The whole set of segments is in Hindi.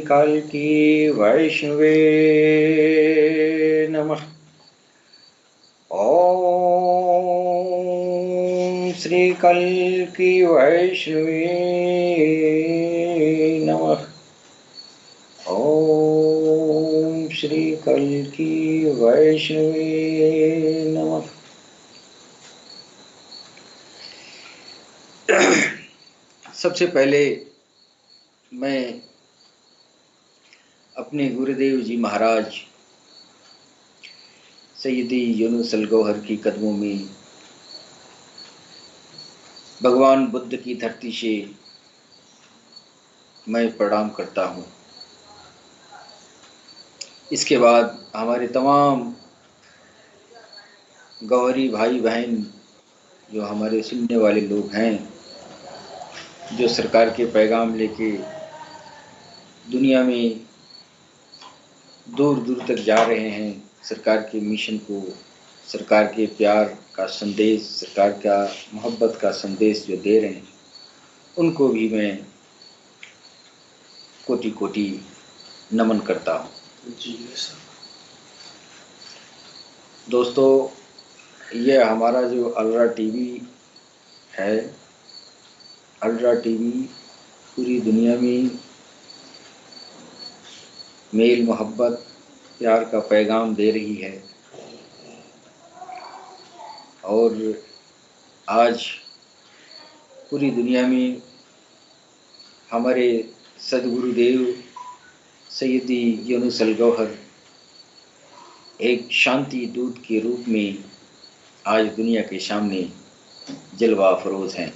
कल्की वैष्णवे नमः। ओम श्री कल्की वैष्णवे नमः। ओम श्री कल्की वैष्णवे नमः। सबसे पहले मैं अपने गुरुदेव जी महाराज सैयदी यूनुस अल गौहर की कदमों में भगवान बुद्ध की धरती से मैं प्रणाम करता हूँ। इसके बाद हमारे तमाम गौहरी भाई बहन जो हमारे सुनने वाले लोग हैं, जो सरकार के पैगाम लेके दुनिया में दूर दूर तक जा रहे हैं, सरकार के मिशन को, सरकार के प्यार का संदेश, सरकार का मोहब्बत का संदेश जो दे रहे हैं, उनको भी मैं कोटि कोटि नमन करता हूँ। दोस्तों, ये हमारा जो अलरा टीवी है, अलरा टीवी पूरी दुनिया में मेल मोहब्बत प्यार का पैगाम दे रही है। और आज पूरी दुनिया में हमारे सदगुरुदेव सैयदी यूनुस अल गौहर एक शांति दूत के रूप में आज दुनिया के सामने जलवा अफरोज हैं।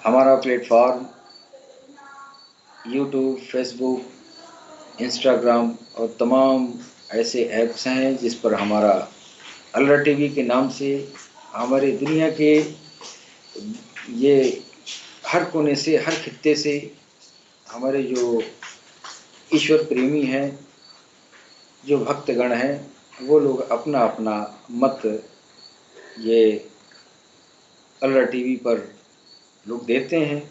हमारा प्लेटफॉर्म यूट्यूब, फेसबुक, इंस्टाग्राम और तमाम ऐसे ऐप्स हैं जिस पर हमारा अलरा टीवी के नाम से हमारे दुनिया के ये हर कोने से, हर खित्ते से हमारे जो ईश्वर प्रेमी हैं, जो भक्तगण हैं, वो लोग अपना अपना मत ये अलरा टीवी पर लोग देते हैं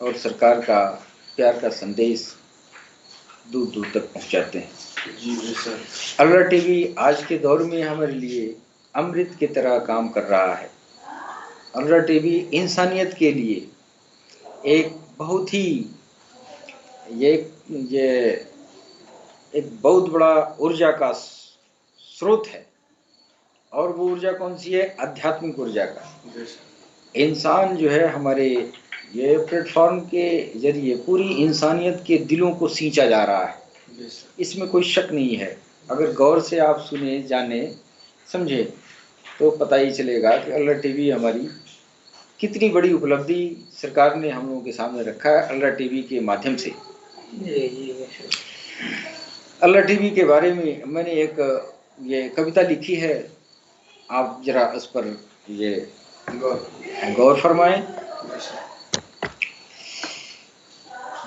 और सरकार का प्यार का संदेश दूर दूर तक पहुंचाते हैं। जी सर। अलरा टीवी आज के दौर में हमारे लिए अमृत की तरह काम कर रहा है। अलरा टीवी इंसानियत के लिए एक बहुत ही ये एक बहुत बड़ा ऊर्जा का स्रोत है। और वो ऊर्जा कौन सी है? आध्यात्मिक ऊर्जा का। इंसान जो है, हमारे ये प्लेटफॉर्म के जरिए पूरी इंसानियत के दिलों को सींचा जा रहा है, इसमें कोई शक नहीं है। अगर गौर से आप सुने, जाने, समझे तो पता ही चलेगा कि अलरा टीवी हमारी कितनी बड़ी उपलब्धि सरकार ने हम लोगों के सामने रखा है अलरा टीवी के माध्यम से। अलरा टीवी के बारे में मैंने एक ये कविता लिखी है, आप जरा उस पर ये गौर फरमाएं।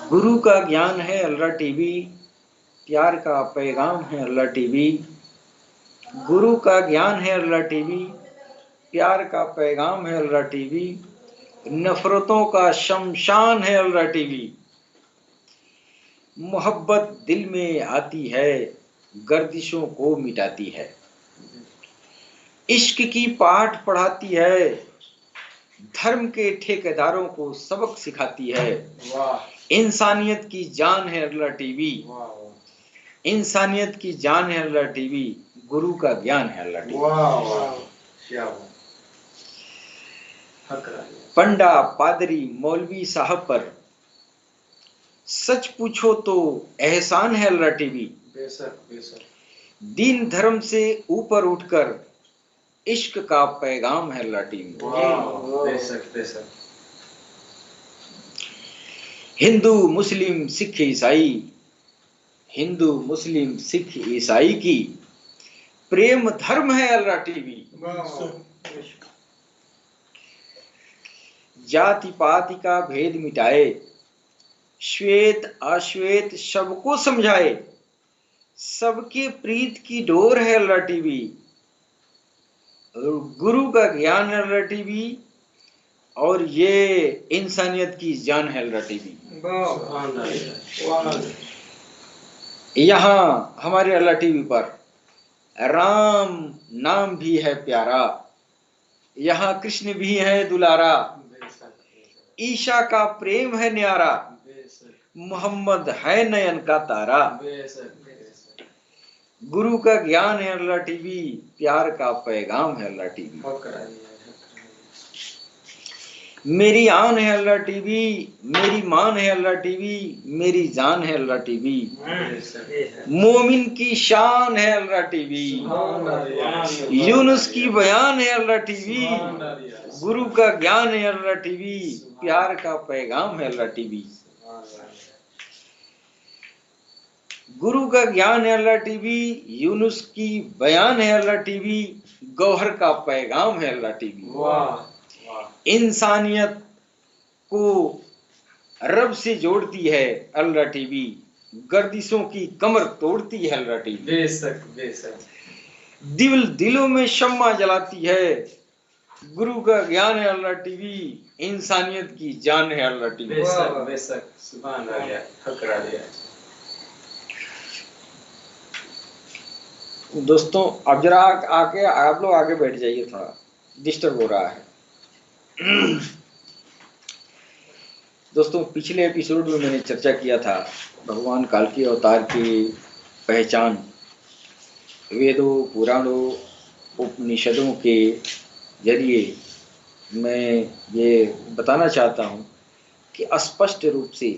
गुरु का ज्ञान है अलरा टीवी, प्यार का पैगाम है अलरा टीवी। गुरु का ज्ञान है अलरा टीवी, प्यार का पैगाम है अलरा टीवी। नफरतों का शमशान है अलरा टीवी। मोहब्बत दिल में आती है, गर्दिशों को मिटाती है। इश्क की पाठ पढ़ाती है, धर्म के ठेकेदारों को सबक सिखाती है। इंसानियत की जान है अलरा टीवी, इंसानियत की जान है अलरा टीवी। गुरु का ज्ञान है अलरा टीवी। पंडा, पादरी, मौलवी साहब पर सच पूछो तो एहसान है अलरा टीवी। बेशक बेशक। दीन धर्म से ऊपर उठकर इश्क का पैगाम है अलरा टीवी। बेशक बेशक। हिंदू, मुस्लिम, सिख, ईसाई, हिंदू, मुस्लिम, सिख, ईसाई की प्रेम धर्म है अलरा टीवी। जाति पाति का भेद मिटाए, श्वेत अश्वेत सबको समझाए। सबके प्रीत की डोर है अलरा टीवी। गुरु का ज्ञान है अलरा टीवी और ये इंसानियत की जान है अल्लाह टीवी। यहाँ हमारे अल्लाह टीवी पर राम नाम भी है प्यारा, यहाँ कृष्ण भी है दुलारा, ईशा का प्रेम है न्यारा, मोहम्मद है नयन का तारा। गुरु का ज्ञान है अल्लाह टीवी, प्यार का पैगाम है अल्लाह टीवी। मेरी आन है अल्लाह टीवी, मेरी मान है अल्लाह टीवी, मेरी जान है अल्लाह टीवी, मोमिन की शान है अल्लाह टीवी, यूनुस की बयान है अल्लाह टीवी, गुरु का ज्ञान है अल्लाह टीवी, प्यार का पैगाम है अल्लाह टीवी। गुरु का ज्ञान है अल्लाह टीवी, यूनुस की बयान है अल्लाह टीवी, गौहर का पैगाम है अल्लाह टीवी। इंसानियत को रब से जोड़ती है अल्लाह टीवी, गर्दिशों की कमर तोड़ती है अल्लाह टीवी। बेशक बेशक दिलों में शम्मा जलाती है, गुरु का ज्ञान है अल्लाह टीवी, इंसानियत की जान है अल्लाह टीवी। बेशक बेशक सुभान अल्लाह, फकरा दिया। दोस्तों अब जरा आके आप लोग आगे बैठ जाइए, थोड़ा डिस्टर्ब हो रहा है। दोस्तों पिछले एपिसोड में मैंने चर्चा किया था भगवान काल्की अवतार की पहचान वेदों, पुराणों, उपनिषदों के जरिए। मैं ये बताना चाहता हूँ कि स्पष्ट रूप से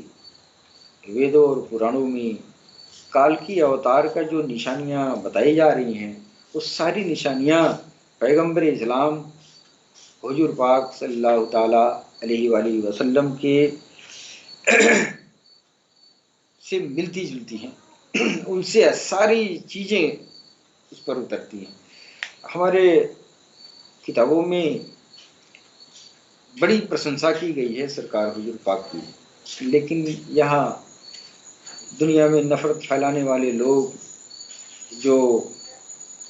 वेदों और पुराणों में काल्की अवतार का जो निशानियाँ बताई जा रही हैं, वो सारी निशानियाँ पैगंबर इस्लाम हुजूर पाक सल्लल्लाहु ताला अलैहि वसल्लम के से मिलती जुलती हैं। उनसे सारी चीज़ें उस पर उतरती हैं। हमारे किताबों में बड़ी प्रशंसा की गई है सरकार हुजूर पाक की, लेकिन यहाँ दुनिया में नफरत फैलाने वाले लोग, जो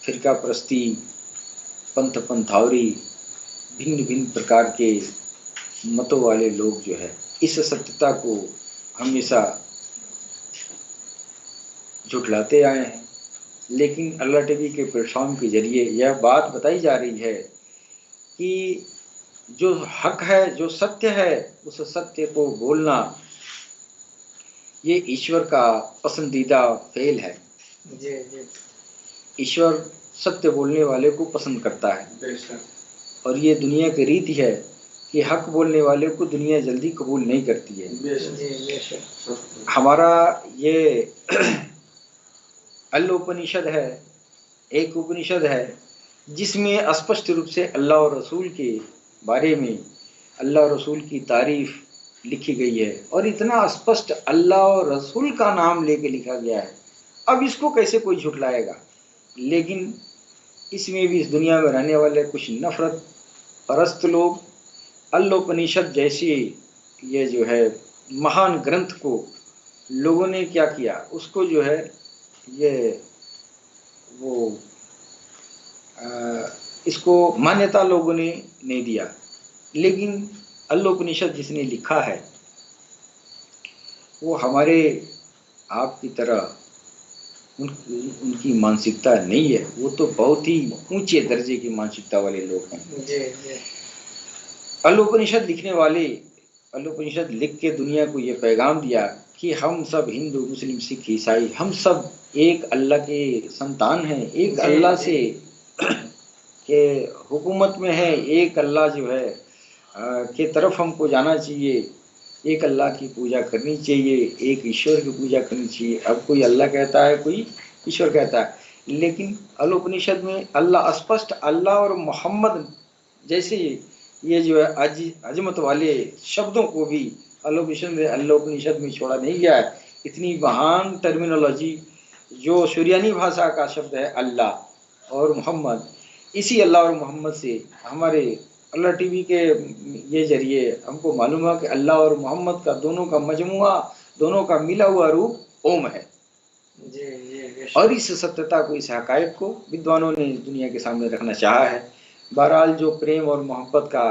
फिरका परस्ती, पंथ पंथावरी, भिन्न भिन्न प्रकार के मतों वाले लोग जो है, इस सत्यता को हमेशा झुठलाते आए हैं। लेकिन अल्लाह टीवी के प्लेटफॉर्म के जरिए यह बात बताई जा रही है कि जो हक है, जो सत्य है, उस सत्य को बोलना ये ईश्वर का पसंदीदा फेल है। ईश्वर सत्य बोलने वाले को पसंद करता है, और ये दुनिया की रीति है कि हक बोलने वाले को दुनिया जल्दी कबूल नहीं करती है। हमारा ये अल्लोपनिषद है, एक उपनिषद है जिसमें स्पष्ट रूप से अल्लाह और रसूल के बारे में, अल्लाह और रसूल की तारीफ लिखी गई है, और इतना स्पष्ट अल्लाह और रसूल का नाम लेके लिखा गया है। अब इसको कैसे कोई झुठलाएगा? लेकिन इसमें भी इस दुनिया में रहने वाले कुछ नफरत परस्त लोग अल्लोपनिषद जैसी ये जो है महान ग्रंथ को लोगों ने क्या किया, उसको जो है ये वो इसको मान्यता लोगों ने नहीं दिया। लेकिन अल्लोपनिषद जिसने लिखा है वो हमारे आपकी तरह उनकी मानसिकता नहीं है, वो तो बहुत ही ऊंचे दर्जे की मानसिकता वाले लोग हैं। अल्लोपनिषद लिखने वाले, अल्लोपनिषद लिख के दुनिया को ये पैगाम दिया कि हम सब हिंदू, मुस्लिम, सिख, ईसाई, हम सब एक अल्लाह के संतान हैं, एक अल्लाह से के हुकूमत में है, एक अल्लाह जो है के तरफ हमको जाना चाहिए, एक अल्लाह की पूजा करनी चाहिए, एक ईश्वर की पूजा करनी चाहिए। अब कोई अल्लाह कहता है, कोई ईश्वर कहता है, लेकिन अल्लोपनिषद में अल्लाह स्पष्ट, अल्लाह और मोहम्मद जैसे ये जो है अजमत वाले शब्दों को भी अल्लोपनिषद में छोड़ा नहीं गया है। इतनी महान टर्मिनोलॉजी जो सुरियानी भाषा का शब्द है अल्लाह और मोहम्मद, इसी अल्लाह और मोहम्मद से हमारे अल्लाह टीवी के ये जरिए हमको मालूम है कि अल्लाह और मोहम्मद का दोनों का मजमुआ, दोनों का मिला हुआ रूप ओम है। और इस सत्यता को, इस हकायक को विद्वानों ने दुनिया के सामने रखना चाहा है। बहरहाल जो प्रेम और मोहब्बत का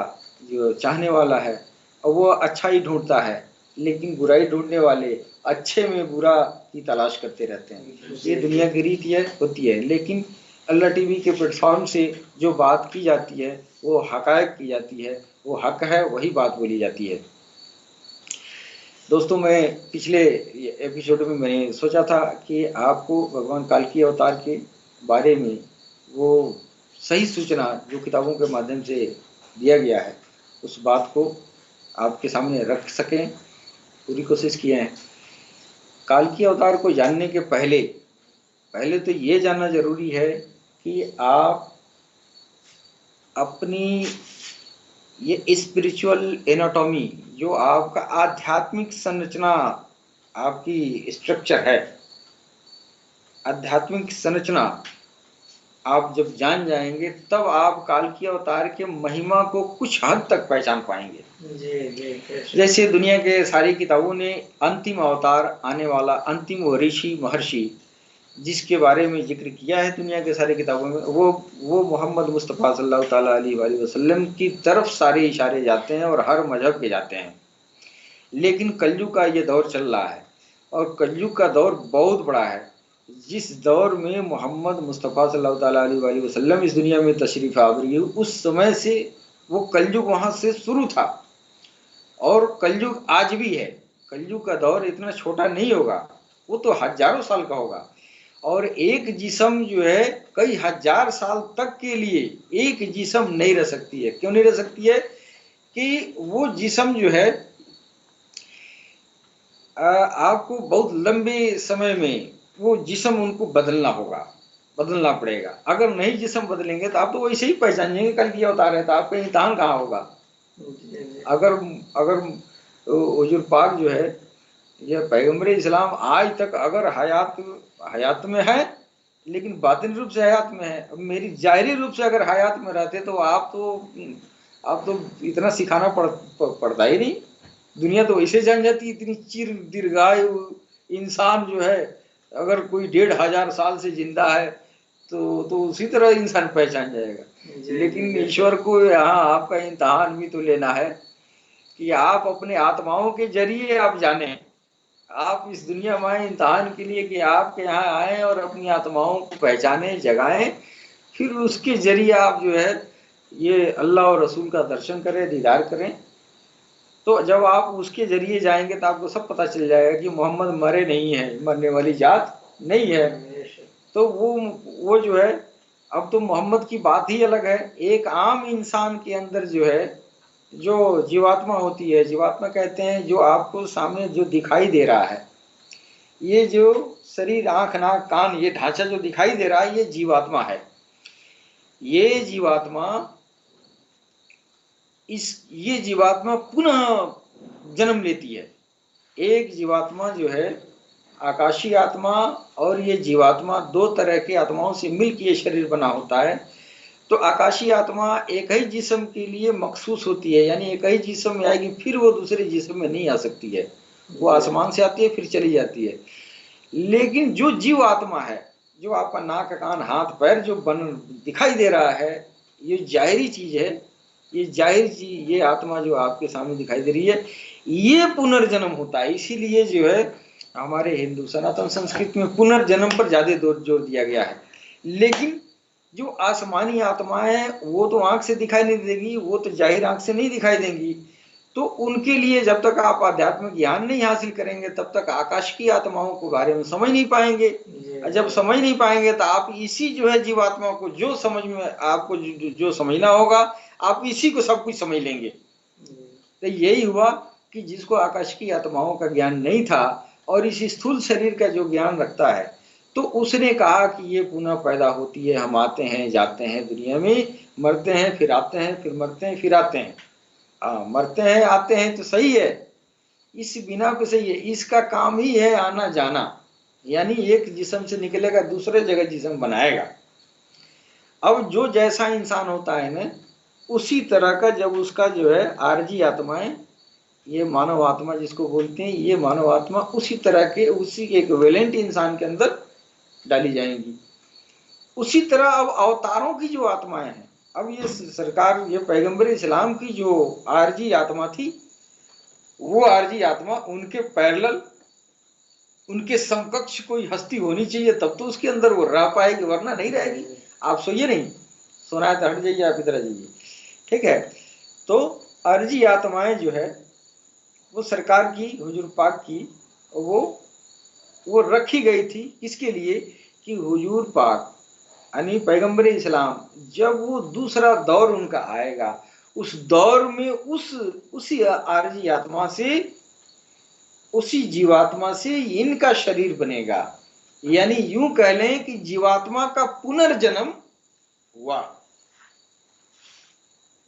जो चाहने वाला है वो अच्छा ही ढूंढता है, लेकिन बुराई ढूंढने वाले अच्छे में बुरा की तलाश करते रहते हैं। ये दुनिया की रीत है, होती है। लेकिन अल्लाह टीवी के प्लेटफॉर्म से जो बात की जाती है वो हकायक की जाती है, वो हक है, वही बात बोली जाती है। दोस्तों, मैं पिछले एपिसोड में मैंने सोचा था कि आपको भगवान कल्कि अवतार के बारे में वो सही सूचना जो किताबों के माध्यम से दिया गया है उस बात को आपके सामने रख सकें, पूरी कोशिश किए हैं। कल्कि अवतार को जानने के पहले तो ये जानना जरूरी है कि आप अपनी ये स्पिरिचुअल एनाटॉमी, जो आपका आध्यात्मिक संरचना, आपकी स्ट्रक्चर है, आध्यात्मिक संरचना आप जब जान जाएंगे तब आप कल्कि अवतार के महिमा को कुछ हद तक पहचान पाएंगे। जैसे दुनिया के सारी किताबों ने अंतिम अवतार, आने वाला अंतिम ऋषि महर्षि जिसके बारे में जिक्र किया है दुनिया के सारी किताबों में, वो मोहम्मद मुस्तफ़ा सल्लल्लाहु ताला अलैहि वसल्लम की तरफ सारे इशारे जाते हैं और हर मजहब के जाते हैं। लेकिन कलयुग का ये दौर चल रहा है और कलयुग का दौर बहुत बड़ा है। जिस दौर में मोहम्मद मुस्तफ़ा सल्लल्लाहु ताला अलैहि वसल्लम इस दुनिया में तशरीफ आवरी हुई, उस समय से वो कलयुग वहाँ से शुरू था और कलयुग आज भी है। कलयुग का दौर इतना छोटा नहीं होगा, वो तो हजारों साल का होगा। और एक जिस्म जो है कई हजार साल तक के लिए एक जिस्म नहीं रह सकती है। क्यों नहीं रह सकती है? कि वो जिस्म जो है आपको बहुत लंबे समय में वो जिस्म उनको बदलना बदलना पड़ेगा। अगर नहीं जिस्म बदलेंगे तो आप तो वैसे ही पहचानेंगे कल्कि अवतार है, तो आपका इम्तहान कहाँ होगा? अगर हुजूर पाक जो है ये पैगम्बर इस्लाम आज तक अगर हयात में है, लेकिन बातिन रूप से हयात में है, अब मेरी जाहिरी रूप से अगर हयात में रहते तो आप तो इतना सिखाना पड़ता ही नहीं। दुनिया तो वैसे जान जाती। इतनी चिर दीर्घायु इंसान जो है, अगर कोई 1500 साल से जिंदा है तो उसी तरह इंसान पहचान जाएगा। लेकिन ईश्वर को यहाँ आपका इम्तहान भी तो लेना है कि आप अपने आत्माओं के जरिए आप जाने। आप इस दुनिया में आए इम्तहान के लिए कि आपके यहाँ आए और अपनी आत्माओं को पहचाने, जगाएं, फिर उसके जरिए आप जो है ये अल्लाह और रसूल का दर्शन करें, दीदार करें। तो जब आप उसके जरिए जाएंगे तो आपको सब पता चल जाएगा कि मोहम्मद मरे नहीं है, मरने वाली जात नहीं है। तो वो जो है, अब तो मोहम्मद की बात ही अलग है। एक आम इंसान के अंदर जो है जो जीवात्मा होती है, जीवात्मा कहते हैं जो आपको सामने जो दिखाई दे रहा है, ये जो शरीर, आंख, नाक, कान, ये ढांचा जो दिखाई दे रहा है, ये जीवात्मा है। ये जीवात्मा पुनः जन्म लेती है। एक जीवात्मा जो है आकाशीय आत्मा, और ये जीवात्मा दो तरह के आत्माओं से मिलकर ये शरीर बना होता है। तो आकाशीय आत्मा एक ही जिस्म के लिए मखसूस होती है, यानी एक ही जिस्म में आएगी, फिर वो दूसरे जिस्म में नहीं आ सकती है। वो आसमान से आती है फिर चली जाती है। लेकिन जो जीव आत्मा है, जो आपका नाक, कान, हाथ, पैर जो दिखाई दे रहा है, ये जाहिरी चीज है। ये जाहिर चीज, ये आत्मा जो आपके सामने दिखाई दे रही है, ये पुनर्जन्म होता है। इसीलिए जो है हमारे हिंदू सनातन संस्कृति में पुनर्जन्म पर ज्यादा जोर दिया गया है। लेकिन जो आसमानी आत्माएं हैं वो तो आंख से दिखाई नहीं देगी, वो तो जाहिर आंख से नहीं दिखाई देंगी। तो उनके लिए जब तक आप आध्यात्मिक ज्ञान नहीं हासिल करेंगे तब तक आकाश की आत्माओं के बारे में समझ नहीं पाएंगे। जब समझ नहीं पाएंगे तो आप इसी जो है जीवात्मा को जो समझ में आपको जो समझना होगा, आप इसी को सब कुछ समझ लेंगे। तो यही हुआ कि जिसको आकाश की आत्माओं का ज्ञान नहीं था और इस स्थूल शरीर का जो ज्ञान रखता है, तो उसने कहा कि ये पुनः पैदा होती है, हम आते हैं जाते हैं दुनिया में, मरते हैं फिर आते हैं, फिर मरते हैं फिर आते हैं। मरते हैं आते हैं तो सही है, इस बिना पे सही है। इसका काम ही है आना जाना, यानी एक जिस्म से निकलेगा दूसरे जगह जिस्म बनाएगा। अब जो जैसा इंसान होता है ना, उसी तरह का जब उसका जो है आरजी आत्माएं, ये मानव आत्मा जिसको बोलते हैं, ये मानव आत्मा उसी तरह के, उसी इक्विवेलेंट इंसान के अंदर डाली जाएंगी। उसी तरह अब अवतारों की जो आत्माएं हैं, अब ये सरकार, ये पैगंबर इस्लाम की जो आरजी आत्मा थी, वो आरजी आत्मा उनके पैरेलल, उनके समकक्ष कोई हस्ती होनी चाहिए, तब तो उसके अंदर वो रह पाएगी, वरना नहीं रहेगी। आप सोइए नहीं, सोना है तो हट जाइए, आप इधर आ जाइए, ठीक है। तो अर्जी आत्माएं जो है वो सरकार की, हुजूर पाक की, वो रखी गई थी किसके लिए कि हुजूर पाक यानी पैगंबर इस्लाम जब वो दूसरा दौर उनका आएगा, उस दौर में उसी आरजी आत्मा से, उसी जीवात्मा से इनका शरीर बनेगा। यानी यूं कह लें कि जीवात्मा का पुनर्जन्म हुआ,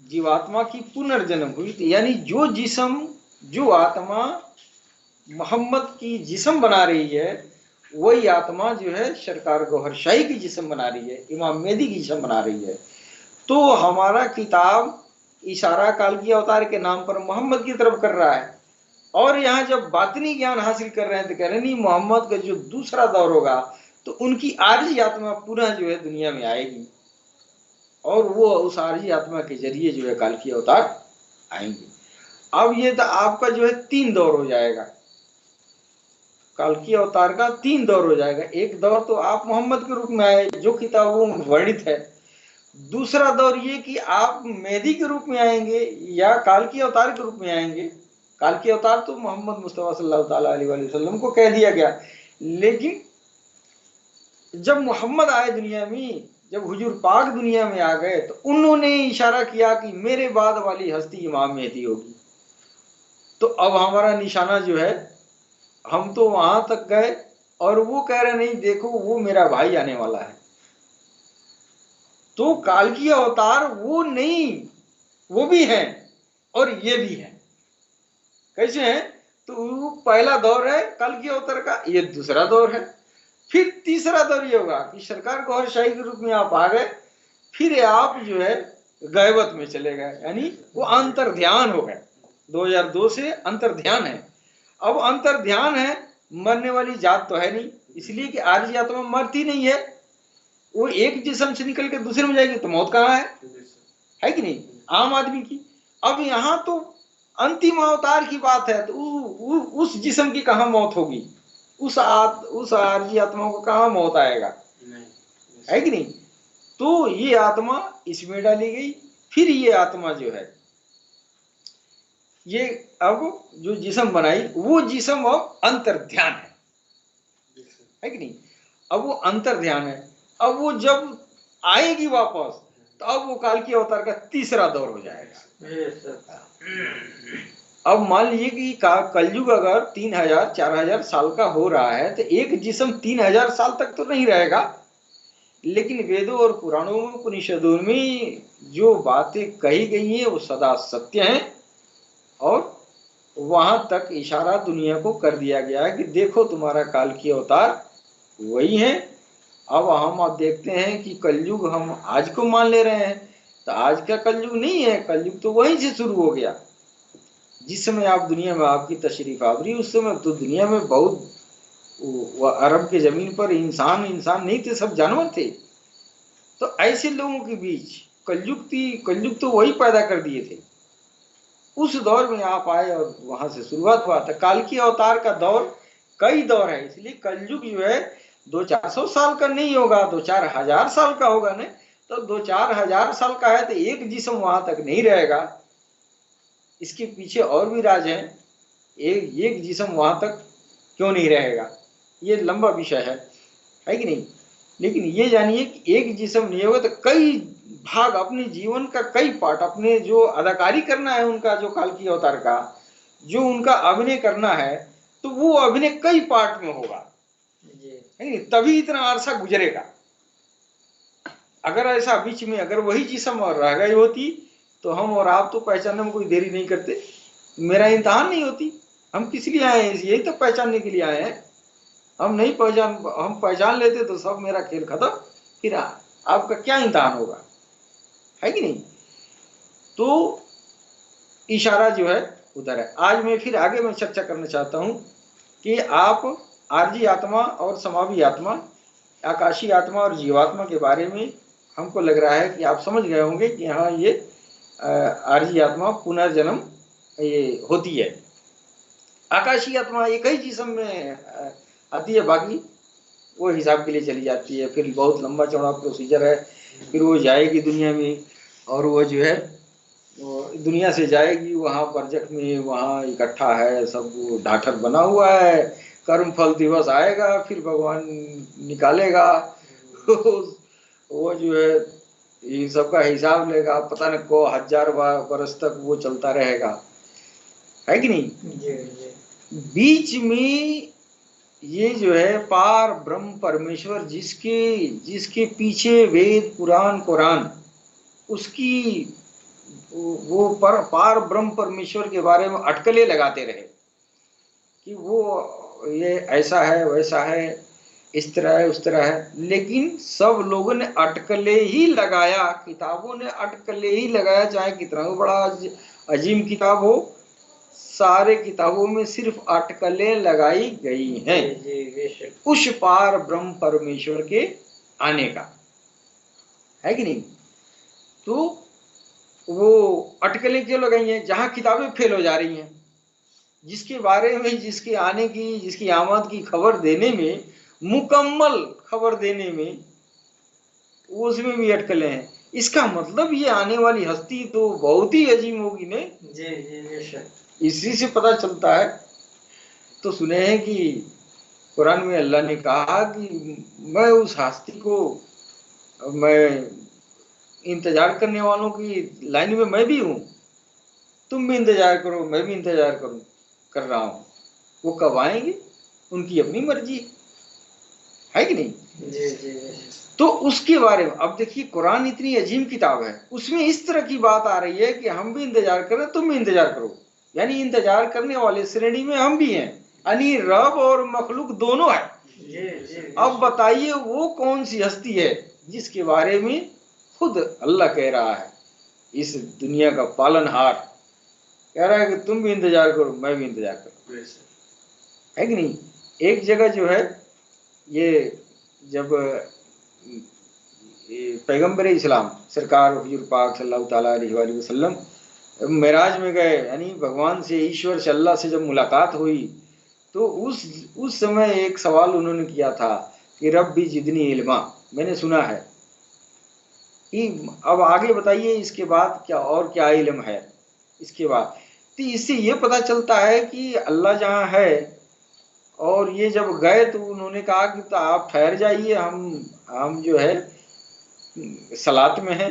जीवात्मा की पुनर्जन्म हुई। यानी जो जिस्म, जो आत्मा मोहम्मद की जिस्म बना रही है, वही आत्मा जो है सरकार गौहर शाही की जिस्म बना रही है, इमाम मेहदी की जिस्म बना रही है। तो हमारा किताब इशारा काल की अवतार के नाम पर मोहम्मद की तरफ कर रहा है, और यहाँ जब बातिनी ज्ञान हासिल कर रहे हैं तो कह रहे नहीं, मोहम्मद का जो दूसरा दौर होगा तो उनकी आरजी आत्मा पुनः जो है दुनिया में आएगी, और वो उस आरजी आत्मा के जरिए जो है काल की अवतार आएंगे। अब ये तो आपका जो है 3 दौर हो जाएगा, काल की अवतार का 3 दौर हो जाएगा। एक दौर तो आप मोहम्मद के रूप में आए, जो किताबों में वर्णित है। दूसरा दौर ये कि आप मेहदी के रूप में आएंगे या काल की अवतार के रूप में आएंगे। काल की अवतार तो मोहम्मद मुस्तफा सल्लल्लाहु अलैहि वसल्लम को कह दिया गया, लेकिन जब मोहम्मद आए दुनिया में, जब हुजूर पाक दुनिया में आ गए, तो उन्होंने इशारा किया कि मेरे बाद वाली हस्ती इमाम मेहदी होगी। तो अब हमारा निशाना जो है, हम तो वहां तक गए और वो कह रहे नहीं, देखो वो मेरा भाई आने वाला है। तो काल की अवतार वो नहीं, वो भी है और ये भी है। कैसे है? तो पहला दौर है काल की अवतार का, ये दूसरा दौर है। फिर तीसरा दौर ये होगा कि सरकार गौहर शाही के रूप में आप आ गए, फिर आप जो है गैबत में चले गए, यानी वो अंतर ध्यान हो गए। 2002 से अंतर ध्यान है। अब अंतर ध्यान है, मरने वाली जात तो है नहीं, इसलिए कि आरजी आत्मा मरती नहीं है, वो एक जिस्म से निकल के दूसरे में जाएगी, तो मौत कहाँ है कि नहीं, आम आदमी की। अब यहाँ तो अंतिम अवतार की बात है, तो उस जिस्म की कहाँ मौत होगी, उस आरजी आत्मा को कहाँ मौत आएगा, है कि नहीं। तो ये आत्मा इसमें डाली गई। फिर ये आत्मा जो है, ये अब जो जिस्म बनाई, वो जिस्म अब अंतर ध्यान है कि नहीं। अब वो अंतर ध्यान है। अब वो जब आएगी वापस, तो अब वो काल की अवतार का तीसरा दौर हो जाएगा। अब मान लीजिए कि कलयुग अगर 3000 4000 साल का हो रहा है, तो एक जिस्म 3000 साल तक तो नहीं रहेगा, लेकिन वेदों और पुराणों में, उपनिषदों में जो बातें कही गई हैं वो सदा सत्य हैं, और वहां तक इशारा दुनिया को कर दिया गया है कि देखो तुम्हारा काल की अवतार वही है। अब हम देखते हैं कि कलयुग हम आज को मान ले रहे हैं, तो आज का कलयुग नहीं है, कलयुग तो वहीं से शुरू हो गया। जिस समय आप दुनिया में आपकी तशरीफ आवरी, उस समय तो दुनिया में बहुत अरब के जमीन पर इंसान नहीं थे, सब जानवर थे। तो ऐसे लोगों के बीच कलयुग तो वही पैदा कर दिए थे। उस दौर में आप आए और वहां से शुरुआत हुआ था। काल की अवतार का दौर कई दौर है, इसलिए कलयुग जो है 200-400 साल का नहीं होगा, 2-4 हजार साल का होगा। ना तो 2-4 हजार साल का है तो एक जिस्म वहां तक नहीं रहेगा, इसके पीछे और भी राज है। एक जिस्म वहां तक क्यों नहीं रहेगा, ये लंबा विषय है कि नहीं। लेकिन ये जानिए कि एक जिस्म नहीं होगा तो कई भाग, अपने जीवन का कई पार्ट, अपने जो अदाकारी करना है उनका, जो काल की अवतार का जो उनका अभिनय करना है, तो वो अभिनय कई पार्ट में होगा, है नहीं, तभी इतना अरसा गुजरेगा। अगर ऐसा बीच में अगर वही जिस्म और रह गई होती, तो हम और आप तो पहचानने में कोई देरी नहीं करते, मेरा इम्तहान नहीं होती। हम किस लिए आए हैं? यही तो पहचानने के लिए आए हैं। हम पहचान लेते तो सब मेरा खेल खत्म, फिर आपका क्या इम्तहान होगा, है कि नहीं। तो इशारा जो है उधर है। आज मैं फिर आगे मैं चर्चा करना चाहता हूं कि आप आरजी आत्मा और समावी आत्मा, आकाशीय आत्मा और जीवात्मा के बारे में हमको लग रहा है कि आप समझ गए होंगे कि हाँ ये आरजी आत्मा पुनर्जन्म ये होती है। आकाशीय आत्मा एक ही जिस्म में आती है, बाकी वो हिसाब के लिए चली जाती है। फिर बहुत लंबा चौड़ा प्रोसीजर है, फिर वो जाएगी दुनिया में, और वो जो है वो दुनिया से जाएगी, वहाँ परजख में वहाँ इकट्ठा है सब, वो ढाठर बना हुआ है, कर्म फल दिवस आएगा, फिर भगवान निकालेगा वो जो है ये सबका हिसाब लेगा, पता नहीं को 1000 बरस तक वो चलता रहेगा, है कि नहीं? बीच में ये जो है पार ब्रह्म परमेश्वर, जिसके पीछे वेद पुराण कुरान, उसकी वो पार ब्रह्म परमेश्वर के बारे में अटकलें लगाते रहे कि वो ये ऐसा है वैसा है, इस तरह है उस तरह है, लेकिन सब लोगों ने अटकलें ही लगाया, किताबों ने अटकलें ही लगाया, चाहे कितना भी बड़ा अजीम किताब हो, सारे किताबों में सिर्फ अटकलें लगाई गई हैं उस पार ब्रह्म परमेश्वर के आने का, है कि नहीं? तो वो अटकलें क्यों लगाई हैं? जहां किताबें फेल हो जा रही हैं, जिसके बारे में, जिसके आने की, जिसकी आमद की खबर देने में, मुकम्मल खबर देने में, उसमें भी अटकलें हैं। इसका मतलब ये आने वाली हस्ती तो बहुत ही अजीम होगी ने। इसी से पता चलता है। तो सुने हैं कि कुरान में अल्लाह ने कहा कि मैं उस हस्ती को, मैं इंतजार करने वालों की लाइन में मैं भी हूं, तुम भी इंतजार करो, मैं भी इंतजार कर रहा हूं। वो कब आएंगे उनकी अपनी मर्जी है कि नहीं? तो उसके बारे में अब देखिए, कुरान इतनी अजीम किताब है, उसमें इस तरह की बात आ रही है कि हम भी इंतजार करें, तुम भी इंतजार करो, यानी इंतजार करने वाले श्रेणी में हम भी हैं, यानी रब और मखलूक दोनों है। अब बताइए वो कौन सी हस्ती है जिसके बारे में खुद अल्लाह कह रहा है, इस दुनिया का पालनहार कह रहा है कि तुम भी इंतजार करो, मैं भी इंतजार करूं, है कि नहीं? एक जगह जो है, ये जब पैगंबर इस्लाम सरकार हुजूर पाक सल्लल्लाहु ताला अलैहि वसल्लम मेराज में गए, यानी भगवान से, ईश्वर से, अल्लाह से जब मुलाकात हुई, तो उस समय एक सवाल उन्होंने किया था कि रब्बी जिदनी इल्मा। मैंने सुना है कि अब आगे बताइए इसके बाद क्या और क्या इल्म है इसके बाद। तो इससे ये पता चलता है कि अल्लाह जहाँ है, और ये जब गए तो उन्होंने कहा कि तो आप ठहर जाइए, हम जो है सलात में हैं।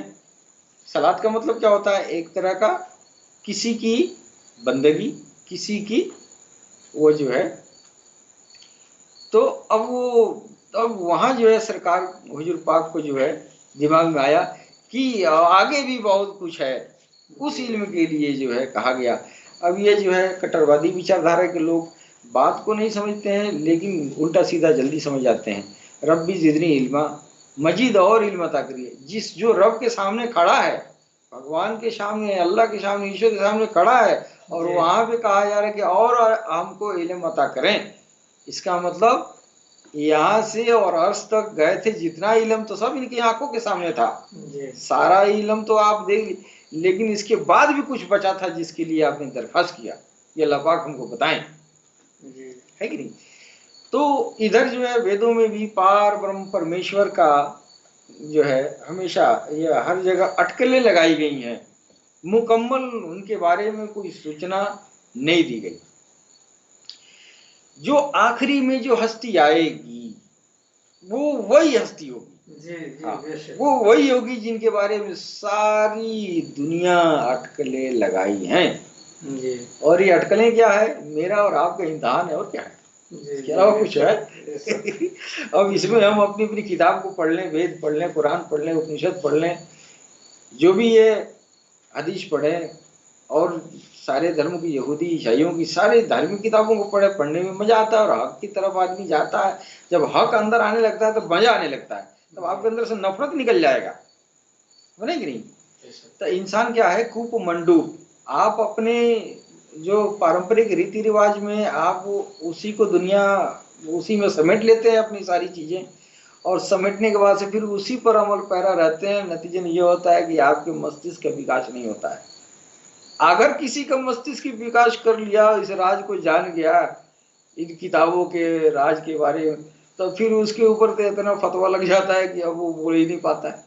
सलात का मतलब क्या होता है? एक तरह का किसी की बंदगी, किसी की वो जो है। तो अब वहाँ जो है सरकार हुजूर पाक को जो है दिमाग में आया कि आगे भी बहुत कुछ है, उस इल्म के लिए जो है कहा गया। अब ये जो है कट्टरवादी विचारधारा के लोग बात को नहीं समझते हैं, लेकिन उल्टा सीधा जल्दी समझ जाते हैं। रब्बी जिदनी इल्मा, मजीद और इल्म अता करिए। जो रब के सामने खड़ा है, भगवान के सामने, अल्लाह के सामने, ईश्वर के सामने खड़ा है, और वहाँ पे कहा जा रहा है कि और हमको इल्म अता करें। इसका मतलब यहाँ से और अर्श तक गए थे जितना इल्म, तो सब इनकी आंखों के सामने था, सारा इल्म तो आप देख, लेकिन इसके बाद भी कुछ बचा था जिसके लिए आपने दरख्वास्त किया, ये अल्लाह पाक हमको बताएं, है कि नहीं? तो इधर जो है वेदों में भी पार ब्रह्म परमेश्वर का जो है हमेशा ये हर जगह अटकलें लगाई गई हैं, मुकम्मल उनके बारे में कोई सूचना नहीं दी गई। जो आखिरी में जो हस्ती आएगी वो वही हस्ती होगी। हाँ, वो वही होगी जिनके बारे में सारी दुनिया अटकलें लगाई हैं। और ये अटकलें क्या है? मेरा और आपका इम्तिहान है, और क्या है? इसके अलावा कुछ है? अब इसमें हम अपनी अपनी किताब को पढ़ लें, वेद पढ़ लें, कुरान पढ़ लें, उपनिषद पढ़ लें, जो भी ये हदीस पढ़ें, और सारे धर्म की, यहूदी ईसाइयों की सारे धार्मिक किताबों को पढ़ने में मजा आता है, और हक की तरफ आदमी जाता है। जब हक अंदर आने लगता है तो मजा आने लगता है, तब आपके अंदर से नफरत निकल जाएगा, है कि नहीं? तो इंसान क्या है? कूप मंडूप। आप अपने जो पारंपरिक रीति रिवाज में आप उसी को दुनिया, उसी में समेट लेते हैं अपनी सारी चीजें, और समेटने के बाद से फिर उसी पर अमल पैरा रहते हैं। नतीजन ये होता है कि आपके मस्तिष्क का विकास नहीं होता है। अगर किसी का मस्तिष्क की विकास कर लिया, इस राज को जान गया, इन किताबों के राज के बारे में, तो फिर उसके ऊपर तो इतना फतवा लग जाता है कि अब वो बोल ही नहीं पाता है।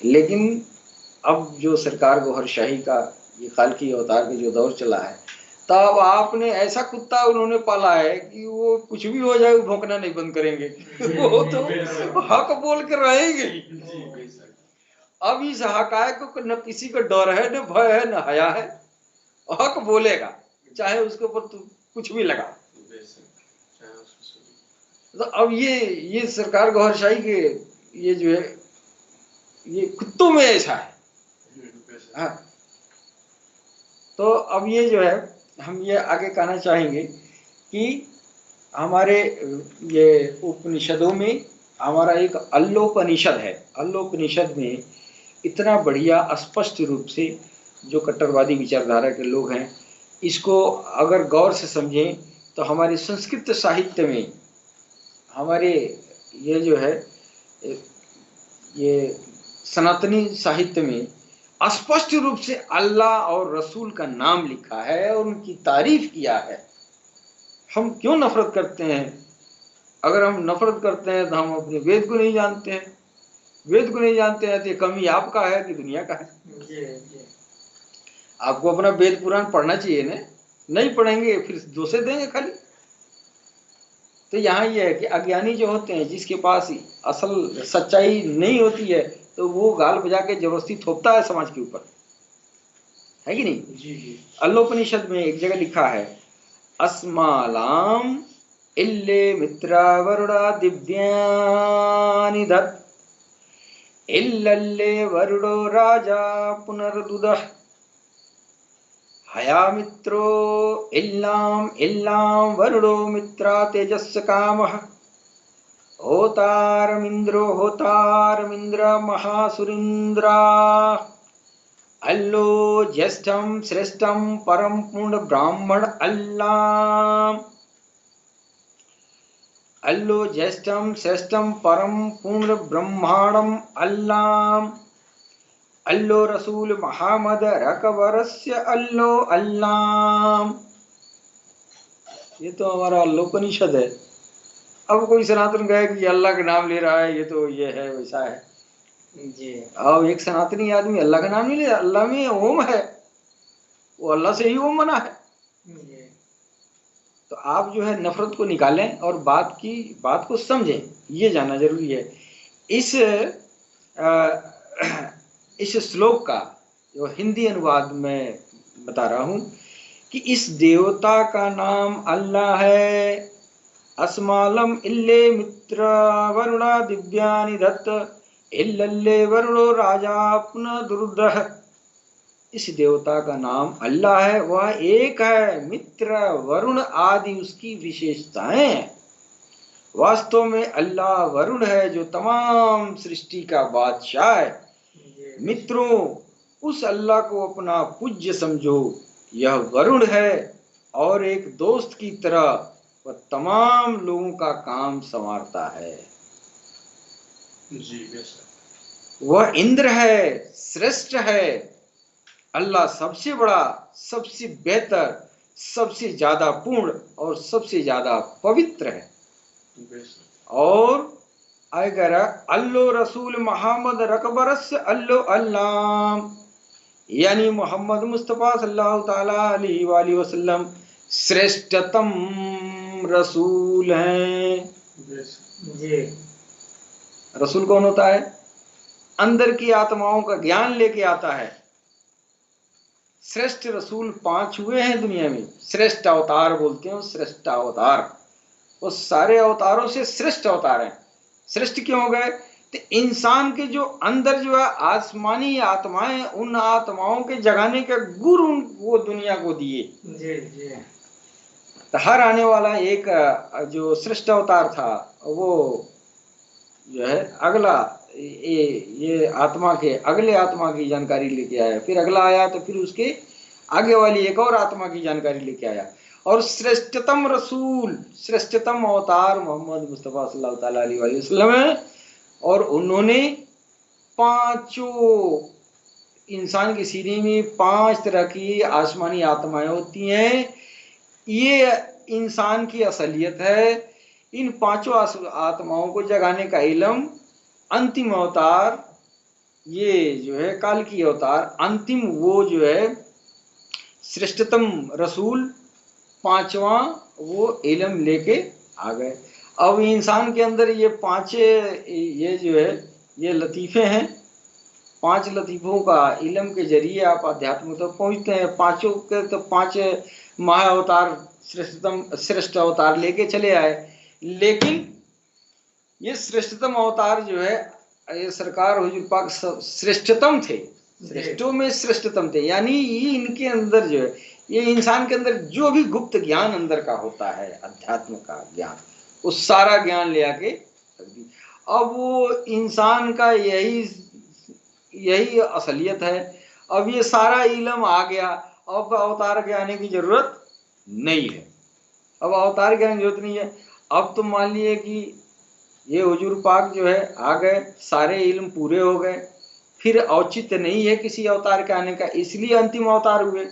लेकिन अब जो सरकार गौहरशाही का ये खालकी अवतार का जो दौर चला है, तब आपने ऐसा कुत्ता उन्होंने पाला है कि वो कुछ भी हो जाए वो भौंकना नहीं बंद करेंगे। वो तो हक बोल के रहेंगे ही। अब इस हकायक को न किसी का डर है, न भय है, न हया है। हक बोलेगा, चाहे उसके ऊपर तू कुछ भी लगा। तो अब ये सरकार गौहरशाही के ये जो है ये कुत्तों में ऐसा है। हाँ, तो अब ये जो है हम ये आगे कहना चाहेंगे कि हमारे ये उपनिषदों में हमारा एक अल्लोपनिषद है। अल्लोपनिषद में इतना बढ़िया स्पष्ट रूप से जो कट्टरवादी विचारधारा के लोग हैं, इसको अगर गौर से समझें तो हमारे संस्कृत साहित्य में, हमारे ये जो है ये सनातनी साहित्य में स्पष्ट रूप से अल्लाह और रसूल का नाम लिखा है और उनकी तारीफ किया है। हम क्यों नफरत करते हैं? अगर हम नफरत करते हैं तो हम अपने वेद को नहीं जानते हैं। वेद को नहीं जानते हैं तो ये कमी आपका है कि दुनिया का है? आपको अपना वेद पुराण पढ़ना चाहिए ना, नहीं पढ़ेंगे फिर दोषे देंगे खाली। तो यहाँ ये है कि अज्ञानी जो होते हैं, जिसके पास असल सच्चाई नहीं होती है, तो वो गाल बजा के जबरदस्ती थोपता है समाज के ऊपर, है कि नहीं? जी जी। अल्लोपनिषद में एक जगह लिखा है, अस्मालाम इल्ले मित्रा वरुणा दिव्यानि दत् इल्लल्ले वरुणो राजा पुनर्दुदः हया मित्रो इल्लाम इल्लाम वरुणो मित्रा तेजस्य कामः होतारमिंद्रो होतारमिंद्र महासुरिंद्रा अल्लो ज्येष्ठम श्रेष्ठम परम पूर्ण ब्राह्मण अल्लाम अल्लो ज्येष्ठम श्रेष्ठम परम पूर्ण ब्रह्मांडम अल्लाम अल्लो रसूल मोहम्मद रकबरस्य अल्लो अल्लाम। ये तो हमारा अल्लोपनिषद है। अब कोई सनातन कहे कि अल्लाह का नाम ले रहा है, ये तो ये है वैसा है जी। अब एक सनातनी आदमी अल्लाह का नाम नहीं ले, अल्लाह में ओम है, वो अल्लाह से ही ओम बना है। तो आप जो है नफरत को निकालें और बात को समझें, ये जानना जरूरी है। इस श्लोक का जो हिंदी अनुवाद में बता रहा हूं कि इस देवता का नाम अल्लाह है। अस्मालम इल्ले मित्र वरुणा दिव्यानि दत्त इल्लल्ले वरुणो राजा पुनः दुर्दह। इस देवता का नाम अल्लाह है, वह एक है। मित्र वरुण आदि उसकी विशेषताएं हैं। वास्तव में अल्लाह वरुण है जो तमाम सृष्टि का बादशाह है। मित्रों, उस अल्लाह को अपना पूज्य समझो। यह वरुण है और एक दोस्त की तरह वह तमाम लोगों का काम संवारता है। जी, वह इंद्र है, श्रेष्ठ है। अल्लाह सबसे बड़ा, सबसे बेहतर, सबसे ज्यादा पूर्ण और सबसे ज्यादा पवित्र है। और अगर अल्लो रसूल मोहम्मद रकबरस अल्लो अल्लाह, यानी मोहम्मद मुस्तफ़ा सल्लल्लाहु ताला अलैहि वसल्लम श्रेष्ठतम रसूल हैं। जी। रसूल कौन होता है? अंदर की आत्माओं का ज्ञान लेके आता है। श्रेष्ठ रसूल 5 हुए हैं दुनिया में। श्रेष्ठ अवतार बोलते हैं, श्रेष्ठ अवतार, वो सारे अवतारों से श्रेष्ठ अवतार हैं। श्रेष्ठ क्यों हो गए? तो इंसान के जो अंदर जो है आसमानी आत्माएं, उन आत्माओं के जगाने के गुरु वो दुनिया को दिए। जी जी। तो हर आने वाला एक जो श्रेष्ठ अवतार था, वो जो है अगला ये आत्मा के अगले आत्मा की जानकारी लेके आया, फिर अगला आया तो फिर उसके आगे वाली एक और आत्मा की जानकारी लेके आया। और श्रेष्ठतम रसूल, श्रेष्ठतम अवतार मोहम्मद मुस्तफ़ा सल्लल्लाहु अलैहि वसल्लम है। और उन्होंने पांचों, इंसान के सीने में 5 तरह की आसमानी आत्माएं होती हैं, ये इंसान की असलियत है। इन 5 आत्माओं को जगाने का इल्म अंतिम अवतार, ये जो है काल की अवतार, अंतिम वो जो है श्रेष्ठतम रसूल 5वां, वो इल्म लेके आ गए। अब इंसान के अंदर ये 5 ये जो है ये लतीफ़े हैं। 5 लतीफ़ों का इल्म के जरिए आप अध्यात्म तक पहुँचते हैं। 5 के तो 5 महाअवतार श्रेष्ठ अवतार लेके चले आए, लेकिन ये श्रेष्ठतम अवतार जो है ये सरकार हुजूर पाक श्रेष्ठतम थे, श्रेष्ठों में श्रेष्ठतम थे। यानी ये इनके अंदर जो है, ये इंसान के अंदर जो भी गुप्त ज्ञान अंदर का होता है, अध्यात्म का ज्ञान, वो सारा ज्ञान ले आके रख दी। अब वो इंसान का यही असलियत है। अब ये सारा इल्म आ गया, अब अवतार के आने की जरूरत नहीं है। अब अवतार के आने की जरूरत नहीं है। अब तो मान लिए कि ये हुजूर पाक जो है आ गए, सारे इल्म पूरे हो गए, फिर औचित्य नहीं है किसी अवतार के आने का, इसलिए अंतिम अवतार हुए।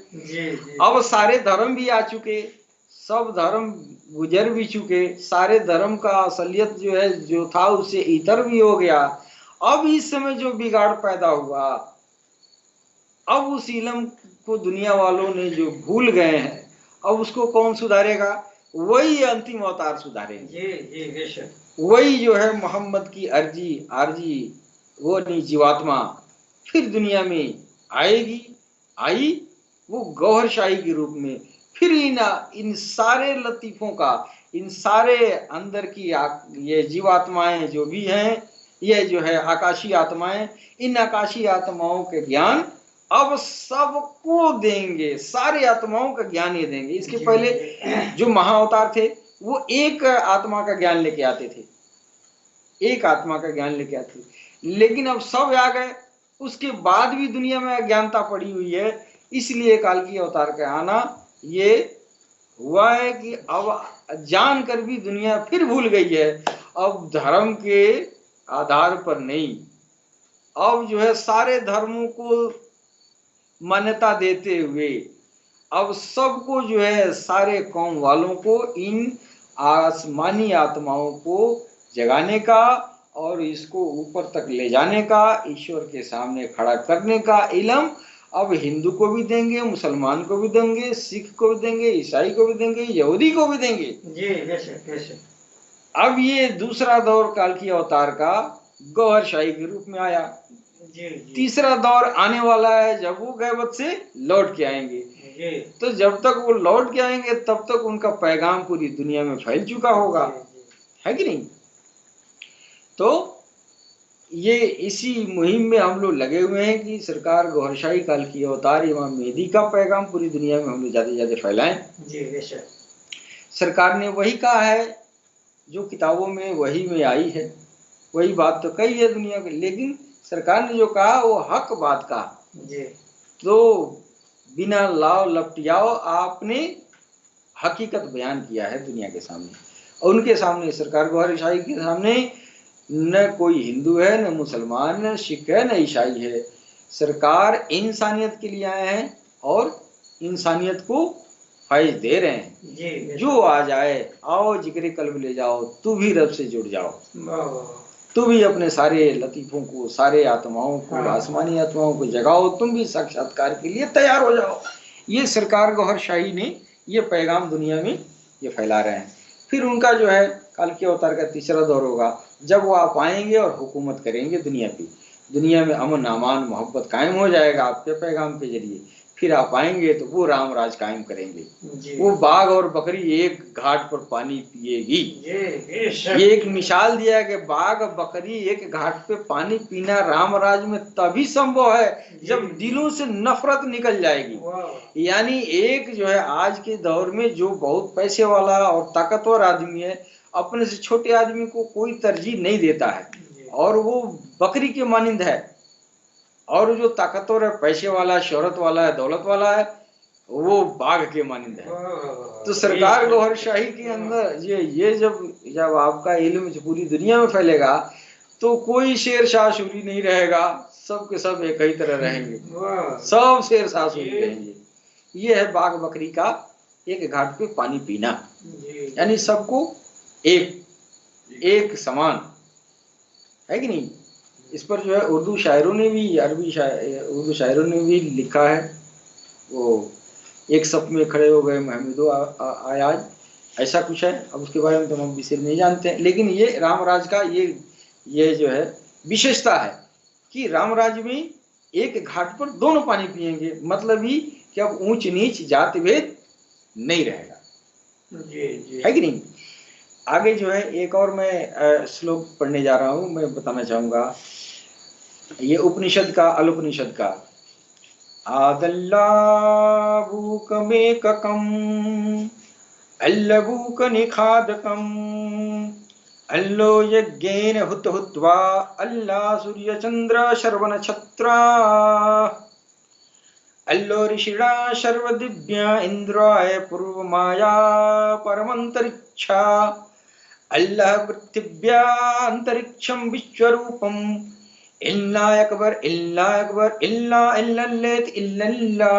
अब सारे धर्म भी आ चुके, सब धर्म गुजर भी चुके, सारे धर्म का असलियत जो है जो था उससे इतर भी हो गया। अब इस समय जो बिगाड़ पैदा हुआ, अब उस इल्म को दुनिया वालों ने जो भूल गए हैं, अब उसको कौन सुधारेगा? वही अंतिम अवतार सुधारेंगे। वही जो है मोहम्मद की आरजी वो नहीं जीवात्मा फिर दुनिया में आएगी, आई वो गौहरशाही के रूप में। फिर इन सारे लतीफों का, इन सारे अंदर की ये जीवात्माएं जो भी हैं, ये जो है आकाशीय आत्माएं, इन आकाशीय आत्माओं के ज्ञान अब सबको देंगे, सारे आत्माओं का ज्ञान ये देंगे। इसके पहले जो महाअवतार थे वो एक आत्मा का ज्ञान लेके आते थे, एक आत्मा का ज्ञान लेके आते थे, लेकिन अब सब आ गए, उसके बाद भी दुनिया में अज्ञानता पड़ी हुई है। इसलिए काल की अवतार का आना ये हुआ है कि अब जानकर भी दुनिया फिर भूल गई है। अब धर्म के आधार पर नहीं, अब जो है सारे धर्मों को मान्यता देते हुए अब सबको जो है सारे कौम वालों को इन आसमानी आत्माओं को जगाने का और इसको ऊपर तक ले जाने का, ईश्वर के सामने खड़ा करने का इल्म अब हिंदू को भी देंगे, मुसलमान को भी देंगे, सिख को भी देंगे, ईसाई को भी देंगे, यहूदी को भी देंगे। जी, अब ये दूसरा दौर काल की अवतार का गौहरशाही के रूप में आया। जी। तीसरा दौर आने वाला है जब वो गैबत से लौट के आएंगे। जी। तो जब तक वो लौट के आएंगे तब तक उनका पैगाम पूरी दुनिया में फैल चुका होगा। जी। है कि नहीं? तो ये इसी मुहिम में हम लोग लगे हुए हैं कि सरकार गौहरशाही काल की अवतार इमाम मेहदी का पैगाम पूरी दुनिया में हम लोग ज्यादा से ज्यादा फैलाएं। जी। सरकार ने वही कहा है जो किताबों में वही में आई है, वही बात तो कही है दुनिया की, लेकिन सरकार ने जो कहा वो हक बात कहा। जी। तो बिना लाव लपटियाओ आपने हकीकत बयान किया है दुनिया के सामने, और उनके सामने सरकार गौहरशाही के सामने न कोई हिंदू है, न मुसलमान, न सिख है, न ईसाई है। सरकार इंसानियत के लिए आए हैं और इंसानियत को फैज दे रहे हैं। जी। जो आ जाए आओ जिक्र कल्ब ले जाओ, तू भी रब से जुड़ जाओ, तुम भी अपने सारे लतीफों को, सारे आत्माओं को, आसमानी आत्माओं को जगाओ, तुम भी साक्षात्कार के लिए तैयार हो जाओ। ये सरकार गौहरशाही ने ये पैगाम दुनिया में ये फैला रहे हैं। फिर उनका जो है काल के अवतार का तीसरा दौर होगा जब वो आप आएंगे और हुकूमत करेंगे दुनिया पे। दुनिया में अमन अमान मोहब्बत कायम हो जाएगा आपके पैगाम के जरिए। फिर आप आएंगे तो वो राम राज कायम करेंगे। वो बाघ और बकरी एक घाट पर पानी पिएगी। ये एक मिसाल दिया है कि बाघ और बकरी एक घाट पे पानी पीना राम राज में तभी संभव है जब दिलों से नफरत निकल जाएगी। यानी एक जो है आज के दौर में जो बहुत पैसे वाला और ताकतवर आदमी है, अपने से छोटे आदमी को कोई तरजीह नहीं देता है और वो बकरी के मानिंद है। और जो ताकतवर है, पैसे वाला, शोहरत वाला है, दौलत वाला है, वो बाघ के मानिंद है। तो सरकार गौहरशाही के अंदर ये जब आपका इल्म पूरी दुनिया में फैलेगा तो कोई शेर शाह सूरी नहीं रहेगा, सब के सब एक ही तरह रहेंगे, सब शेर शाह सूरी रहेंगे। ये है बाघ बकरी का एक घाट पे पानी पीना, यानी सबको एक समान, है कि नहीं। इस पर जो है उर्दू शायरों ने भी, उर्दू शायरों ने भी लिखा है। वो एक सप में खड़े हो गए महमूदो आयाज, ऐसा कुछ है। अब उसके बारे में तो हम विशेष नहीं जानते हैं, लेकिन ये रामराज का ये जो है विशेषता है कि रामराज में एक घाट पर दोनों पानी पिएंगे, मतलब ही कि अब ऊंच नीच जाति भेद नहीं रहेगा, है कि नहीं। आगे जो है एक और मैं श्लोक पढ़ने जा रहा हूं, मैं बताना चाहूंगा ये उपनिषद का, अलोपनिषद का। आदल्लाभूकमेककम् अल्लभूकनिखादकम् अल्लो यज्ञेन हुत हुत्वा अल्ला सूर्यचंद्र शर्वनक्षत्रा अल्लो ऋषिणा शर्वदिव्या इंद्राय पूर्वमाया परमंतरिक्षा अल्लाह पृथिव्या अंतरिक्षम विश्वरूपम इल्ला अकबर इल्ला अकबर इल्ला इल्लल्लाह इल्लल्लाह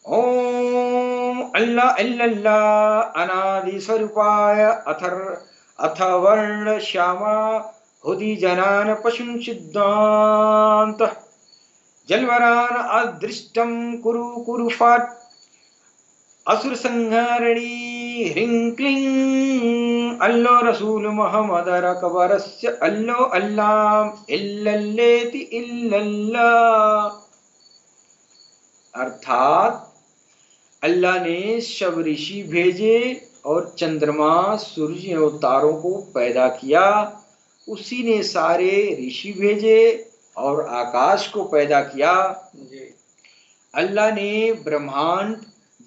ओम अल्लाह इल्लल्लाह अनादि स्वरूपाय अथ वर्ण श्यामा हुदि जनान पशुन सिद्धांत जलवरान अदृष्टम कुरु कुरु फाट असुर संहारणी ह्रीं क्लीं अल्लो रसूल मोहम्मद अकबरस्य अल्लो अल्लाम इल्लल्लेति इल्लल्लाह। अर्थात अल्लाह ने सब ऋषि भेजे और चंद्रमा सूर्य अवतारों को पैदा किया, उसी ने सारे ऋषि भेजे और आकाश को पैदा किया। अल्लाह ने ब्रह्मांड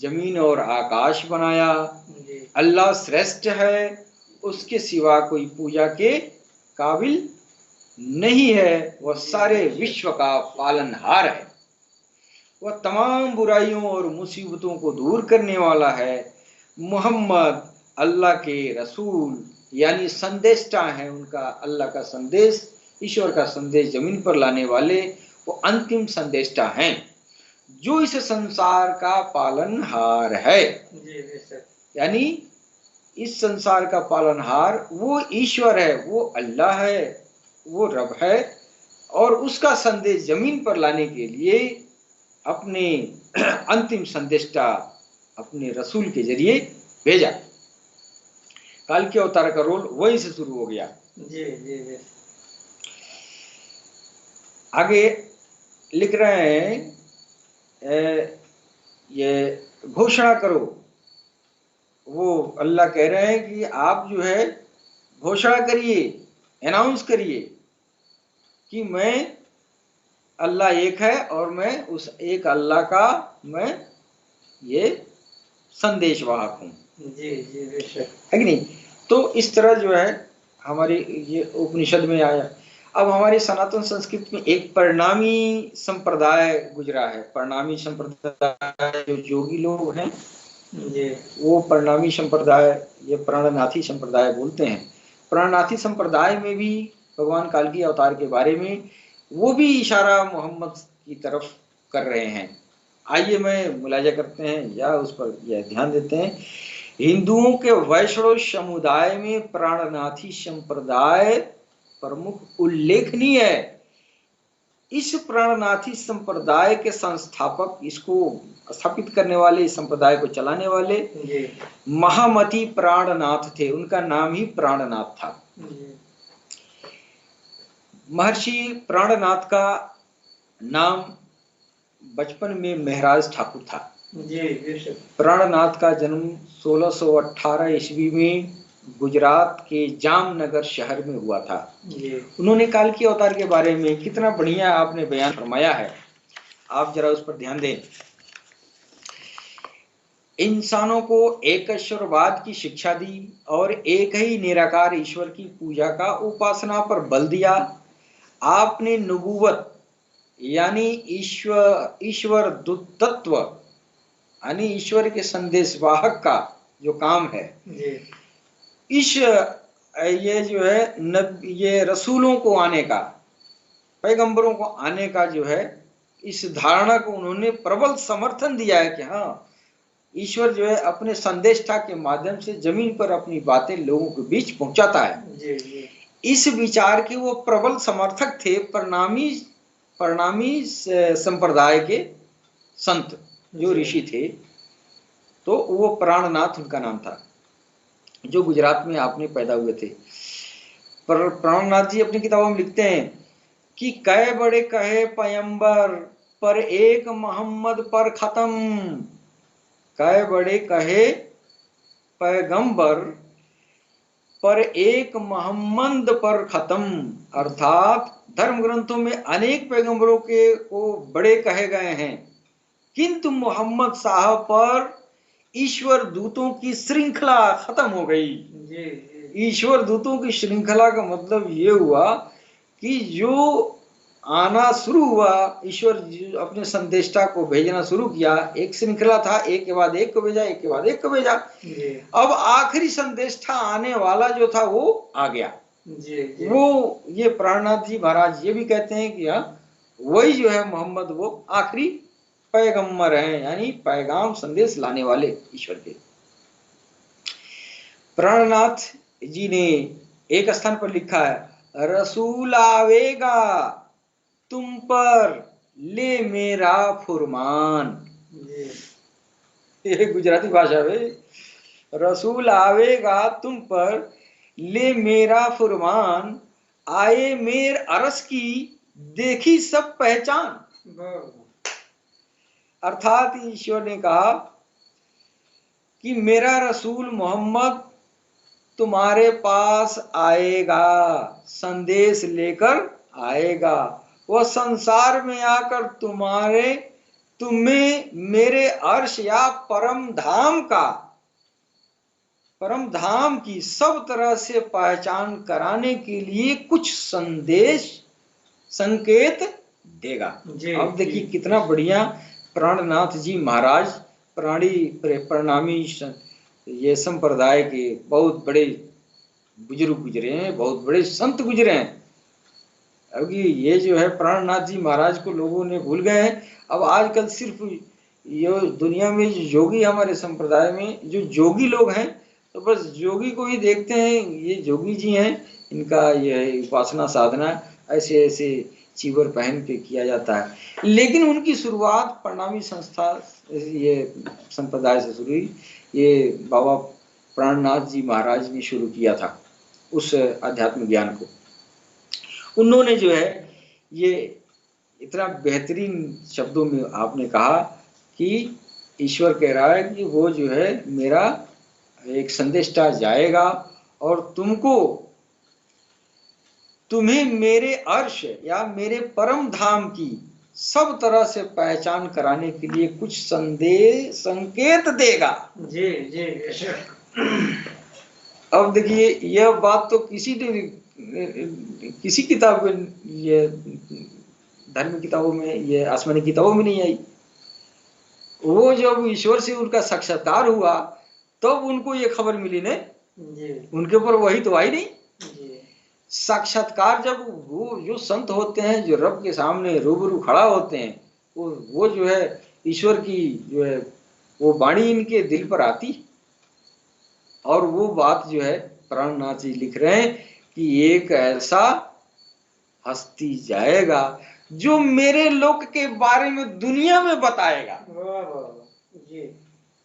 जमीन और आकाश बनाया। अल्लाह श्रेष्ठ है, उसके सिवा कोई पूजा के काबिल नहीं है। वह सारे विश्व का पालनहार है, वह तमाम बुराइयों और मुसीबतों को दूर करने वाला है। मोहम्मद अल्लाह के रसूल यानी संदेष्टा है, उनका अल्लाह का संदेश, ईश्वर का संदेश जमीन पर लाने वाले वो अंतिम संदेष्टा हैं, जो इस संसार का पालनहार है। यानी इस संसार का पालनहार वो ईश्वर है, वो अल्लाह है, वो रब है, और उसका संदेश जमीन पर लाने के लिए अपने अंतिम संदेष्टा अपने रसूल के जरिए भेजा। काल के अवतार का रोल वहीं से शुरू हो गया। जी। आगे लिख रहे हैं ये घोषणा करो। वो अल्लाह कह रहे हैं कि आप जो है घोषणा करिए, अनाउंस करिए कि मैं अल्लाह एक है और मैं उस एक अल्लाह का मैं ये संदेशवाहक हूँ। जी है कि नहीं। तो इस तरह जो है हमारी ये उपनिषद में आया। अब हमारी सनातन संस्कृति में एक परिणामी संप्रदाय गुजरा है। परिणामी संप्रदाय जो योगी लोग हैं, वो परिणामी संप्रदाय, ये प्राणनाथी संप्रदाय बोलते हैं। प्राणनाथी संप्रदाय में भी भगवान काल की अवतार के बारे में वो भी इशारा मोहम्मद की तरफ कर रहे हैं। आइए मैं मुलाजा करते हैं या उस पर यह ध्यान देते हैं। हिंदुओं के वैष्णव समुदाय में प्राणनाथी संप्रदाय प्रमुख उल्लेखनीय है। इस प्राणनाथी संप्रदाय के संस्थापक, इसको स्थापित करने वाले, इस संप्रदाय को चलाने वाले महामती प्राणनाथ थे। उनका नाम ही प्राणनाथ था। महर्षि प्राणनाथ का नाम बचपन में महराज ठाकुर था। प्राणनाथ का जन्म 1618 ईस्वी में गुजरात के जामनगर शहर में हुआ था। उन्होंने काल की अवतार के बारे में कितना बढ़िया आपने बयान फरमाया है, आप जरा उस पर ध्यान दें। इंसानों को एकश्वरवाद की शिक्षा दी और एक ही निराकार ईश्वर की पूजा का उपासना पर बल दिया। आपने नबूवत यानी ईश्वर दूतत्व यानी ईश्वर के संदेशवाहक का जो काम है इस ये जो है ये रसूलों को आने का, पैगंबरों को आने का जो है इस धारणा को उन्होंने प्रबल समर्थन दिया है कि हाँ ईश्वर जो है अपने संदेष्टा के माध्यम से जमीन पर अपनी बातें लोगों के बीच पहुंचाता है। इस विचार के वो प्रबल समर्थक थे परिणामी संप्रदाय के संत जो ऋषि थे। तो वो प्राणनाथ उनका नाम था, जो गुजरात में आपने पैदा हुए थे। पर प्राणनाथ जी अपनी किताबों में लिखते हैं कि कहे बड़े कहे पैगंबर पर एक मोहम्मद पर खत्म। कहे बड़े कहे पैगंबर पर एक मोहम्मद पर खत्म, अर्थात धर्म ग्रंथों में अनेक पैगंबरों के को बड़े कहे गए हैं, किंतु मोहम्मद साहब पर ईश्वर दूतों की श्रृंखला खत्म हो गई। ईश्वर दूतों की श्रृंखला का मतलब ये हुआ कि जो आना शुरू हुआ, ईश्वर अपने संदेष्टा को भेजना शुरू किया, एक श्रृंखला था, एक के बाद एक को भेजा, एक के बाद एक को भेजा। अब आखिरी संदेष्टा आने वाला जो था वो आ गया। वो ये प्राणनाथ जी महाराज ये भी कहते हैं कि हाँ वही जो है मोहम्मद वो आखिरी पैगंबर हैं, यानी पैगाम संदेश लाने वाले ईश्वर के। प्राणनाथ जी ने एक स्थान पर लिखा है, रसूल आवेगा तुम पर ले मेरा फुरमान। ये गुजराती भाषा में, रसूल आवेगा तुम पर ले मेरा फुरमान, आए मेर अरस की देखी सब पहचान। अर्थात ईश्वर ने कहा कि मेरा रसूल मोहम्मद तुम्हारे पास आएगा, संदेश लेकर आएगा। वह संसार में आकर तुम्हें मेरे अर्श या परम धाम की सब तरह से पहचान कराने के लिए कुछ संकेत देगा। अब देखिए कितना बढ़िया प्राणनाथ जी महाराज प्रणामी ये संप्रदाय के बहुत बड़े बुजुर्ग गुजरे हैं, बहुत बड़े संत गुजरे हैं। अभी ये जो है प्राणनाथ जी महाराज को लोगों ने भूल गए हैं। अब आजकल सिर्फ ये दुनिया में जो जोगी, हमारे संप्रदाय में जो जोगी लोग हैं, तो बस जोगी को ही देखते हैं, ये जोगी जी हैं, इनका ये उपासना साधना ऐसे ऐसे चीवर पहन के किया जाता है। लेकिन उनकी शुरुआत प्रणामी संस्था ये संप्रदाय से शुरू हुई। ये बाबा प्राणनाथ जी महाराज ने शुरू किया था उस अध्यात्म ज्ञान को। उन्होंने जो है ये इतना बेहतरीन शब्दों में आपने कहा कि ईश्वर कह रहा है कि वो जो है मेरा एक संदेष्टा जाएगा और तुम्हें मेरे अर्श या मेरे परम धाम की सब तरह से पहचान कराने के लिए कुछ संकेत देगा। जी जी। अब देखिए यह बात तो किसी किताब में, ये धर्म किताबों में, ये आसमानी किताबों में नहीं आई। वो जब ईश्वर से उनका साक्षात्कार हुआ तब तो उनको ये खबर मिली ने, उनके ऊपर वही तो आई नहीं। साक्षात्कार जब वो जो संत होते हैं जो रब के सामने रूबरू खड़ा होते हैं, वो जो है ईश्वर की जो है वो वाणी इनके दिल पर आती। और वो बात जो है प्राणनाथ जी लिख रहे हैं कि एक ऐसा हस्ती जाएगा जो मेरे लोक के बारे में दुनिया में बताएगा।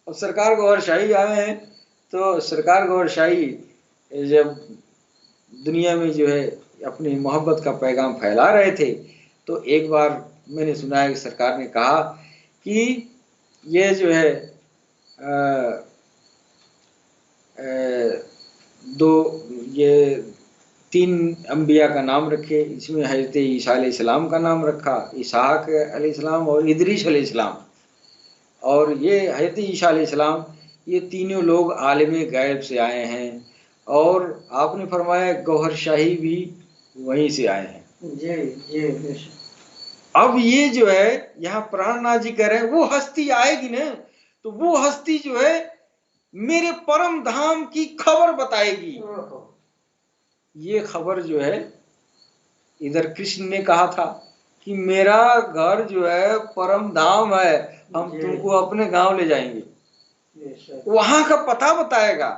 अब सरकार गौहर शाही आए हैं, तो सरकार गौहर शाही जब दुनिया में जो है अपनी मोहब्बत का पैगाम फैला रहे थे, तो एक बार मैंने सुना है कि सरकार ने कहा कि ये जो है ये 3 अंबिया का नाम रखे। इसमें हज़रत ईसा अलैहिस्सलाम का नाम रखा, इसहाक अलैहिस्सलाम और इदरीस अलैहिस्सलाम। और ये हज़रत ईसा अलैहिस्सलाम ये तीनों लोग आलमे गैब से आए हैं, और आपने फरमाया गौहर शाही भी वहीं से आए हैं। जी जी। अब ये जो है यहाँ प्राणनाथ जी कह रहे हैं वो हस्ती आएगी ना, तो वो हस्ती जो है मेरे परम धाम की खबर बताएगी। ये खबर जो है इधर कृष्ण ने कहा था कि मेरा घर जो है परम धाम है, हम तुमको अपने गांव ले जाएंगे, वहां का पता बताएगा,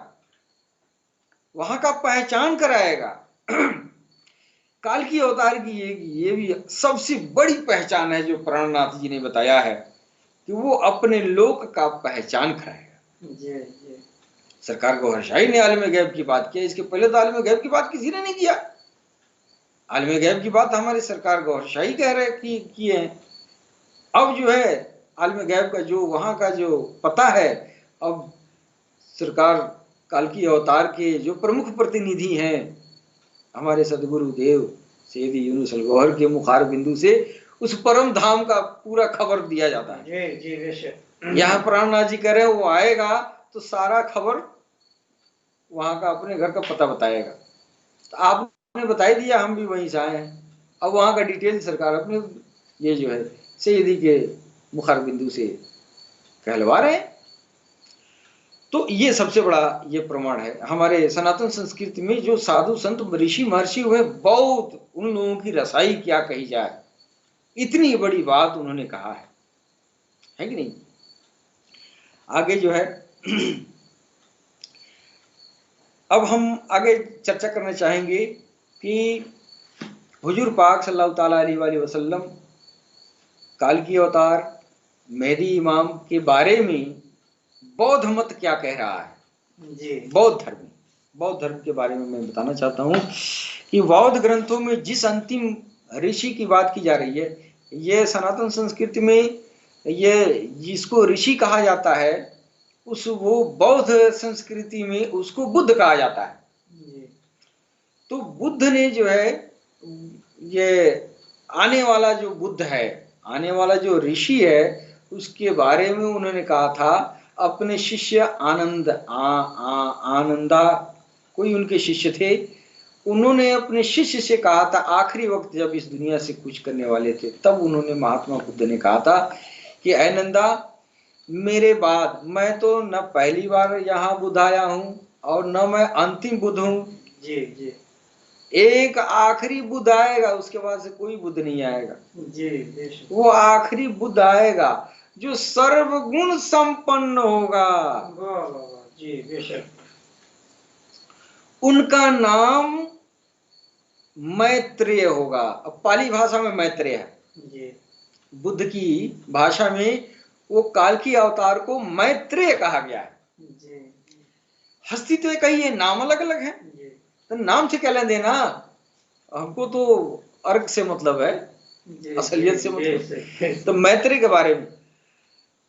वहां का पहचान कराएगा। काल की अवतार की ये भी सबसे बड़ी पहचान है जो प्राणनाथ जी ने बताया है कि वो अपने लोक का पहचान कराएगा। सरकार गौहरशाही ने आलम गैब की बात की, इसके पहले तो आलम गैब की बात किसी ने नहीं किया। आलम गैब की बात हमारी सरकार गौहरशाही कह रहे किए हैं। अब जो है आलम गैब का जो वहां का जो पता है, अब सरकार काल की अवतार के जो प्रमुख प्रतिनिधि हैं हमारे सदगुरु देव सैयदी यूनुस अल गौहर के मुखार बिंदु से उस परम धाम का पूरा खबर दिया जाता है। यहाँ प्राणनाथ जी कह रहे हैं वो आएगा तो सारा खबर वहां का अपने घर का पता बताएगा। तो आपने बता ही दिया, हम भी वहीं से आए हैं। अब वहां का डिटेल सरकार अपने ये जो है सैयदी के मुखार बिंदु से कहलवा रहे हैं। तो ये सबसे बड़ा ये प्रमाण है हमारे सनातन संस्कृति में। जो साधु संत ऋषि महर्षि हुए, बहुत उन लोगों की रसाई क्या कही जाए, इतनी बड़ी बात उन्होंने कहा है कि नहीं। आगे जो है अब हम आगे चर्चा करना चाहेंगे कि हुजूर पाक सल्लल्लाहु ताला अलैहि वसल्लम काल की अवतार मेहदी इमाम के बारे में बौद्ध मत क्या कह रहा है जी। बौद्ध धर्म के बारे में मैं बताना चाहता हूँ कि बौद्ध ग्रंथों में जिस अंतिम ऋषि की बात की जा रही है, ये सनातन संस्कृति में ये जिसको ऋषि कहा जाता है उस वो बौद्ध संस्कृति में उसको बुद्ध कहा जाता है। तो बुद्ध ने जो है ये आने वाला जो बुद्ध है, आने वाला जो ऋषि है, उसके बारे में उन्होंने कहा था अपने शिष्य आनंदा कोई उनके शिष्य थे, उन्होंने अपने शिष्य से कहा था आखिरी वक्त जब इस दुनिया से कुछ करने वाले थे, तब उन्होंने महात्मा बुद्ध ने कहा था कि नंदा मेरे बाद मैं तो न पहली बार यहाँ बुद्ध आया हूँ और न मैं अंतिम बुद्ध हूँ जी जी। एक आखिरी बुद्ध आएगा, उसके बाद से कोई बुद्ध नहीं आएगा जी। वो आखिरी बुद्ध आएगा जो सर्वगुण संपन्न होगा जी बेशक। उनका नाम मैत्रेय होगा। अब पाली भाषा में मैत्रेय है जी। बुद्ध की भाषा में वो काल की अवतार को मैत्रेय कहा गया है जी। हस्ती तो एक ही है, नाम अलग अलग है तो नाम से क्या लेना देना, हमको तो अर्घ से मतलब है जी, असलियत से मतलब। तो मैत्रेय के बारे में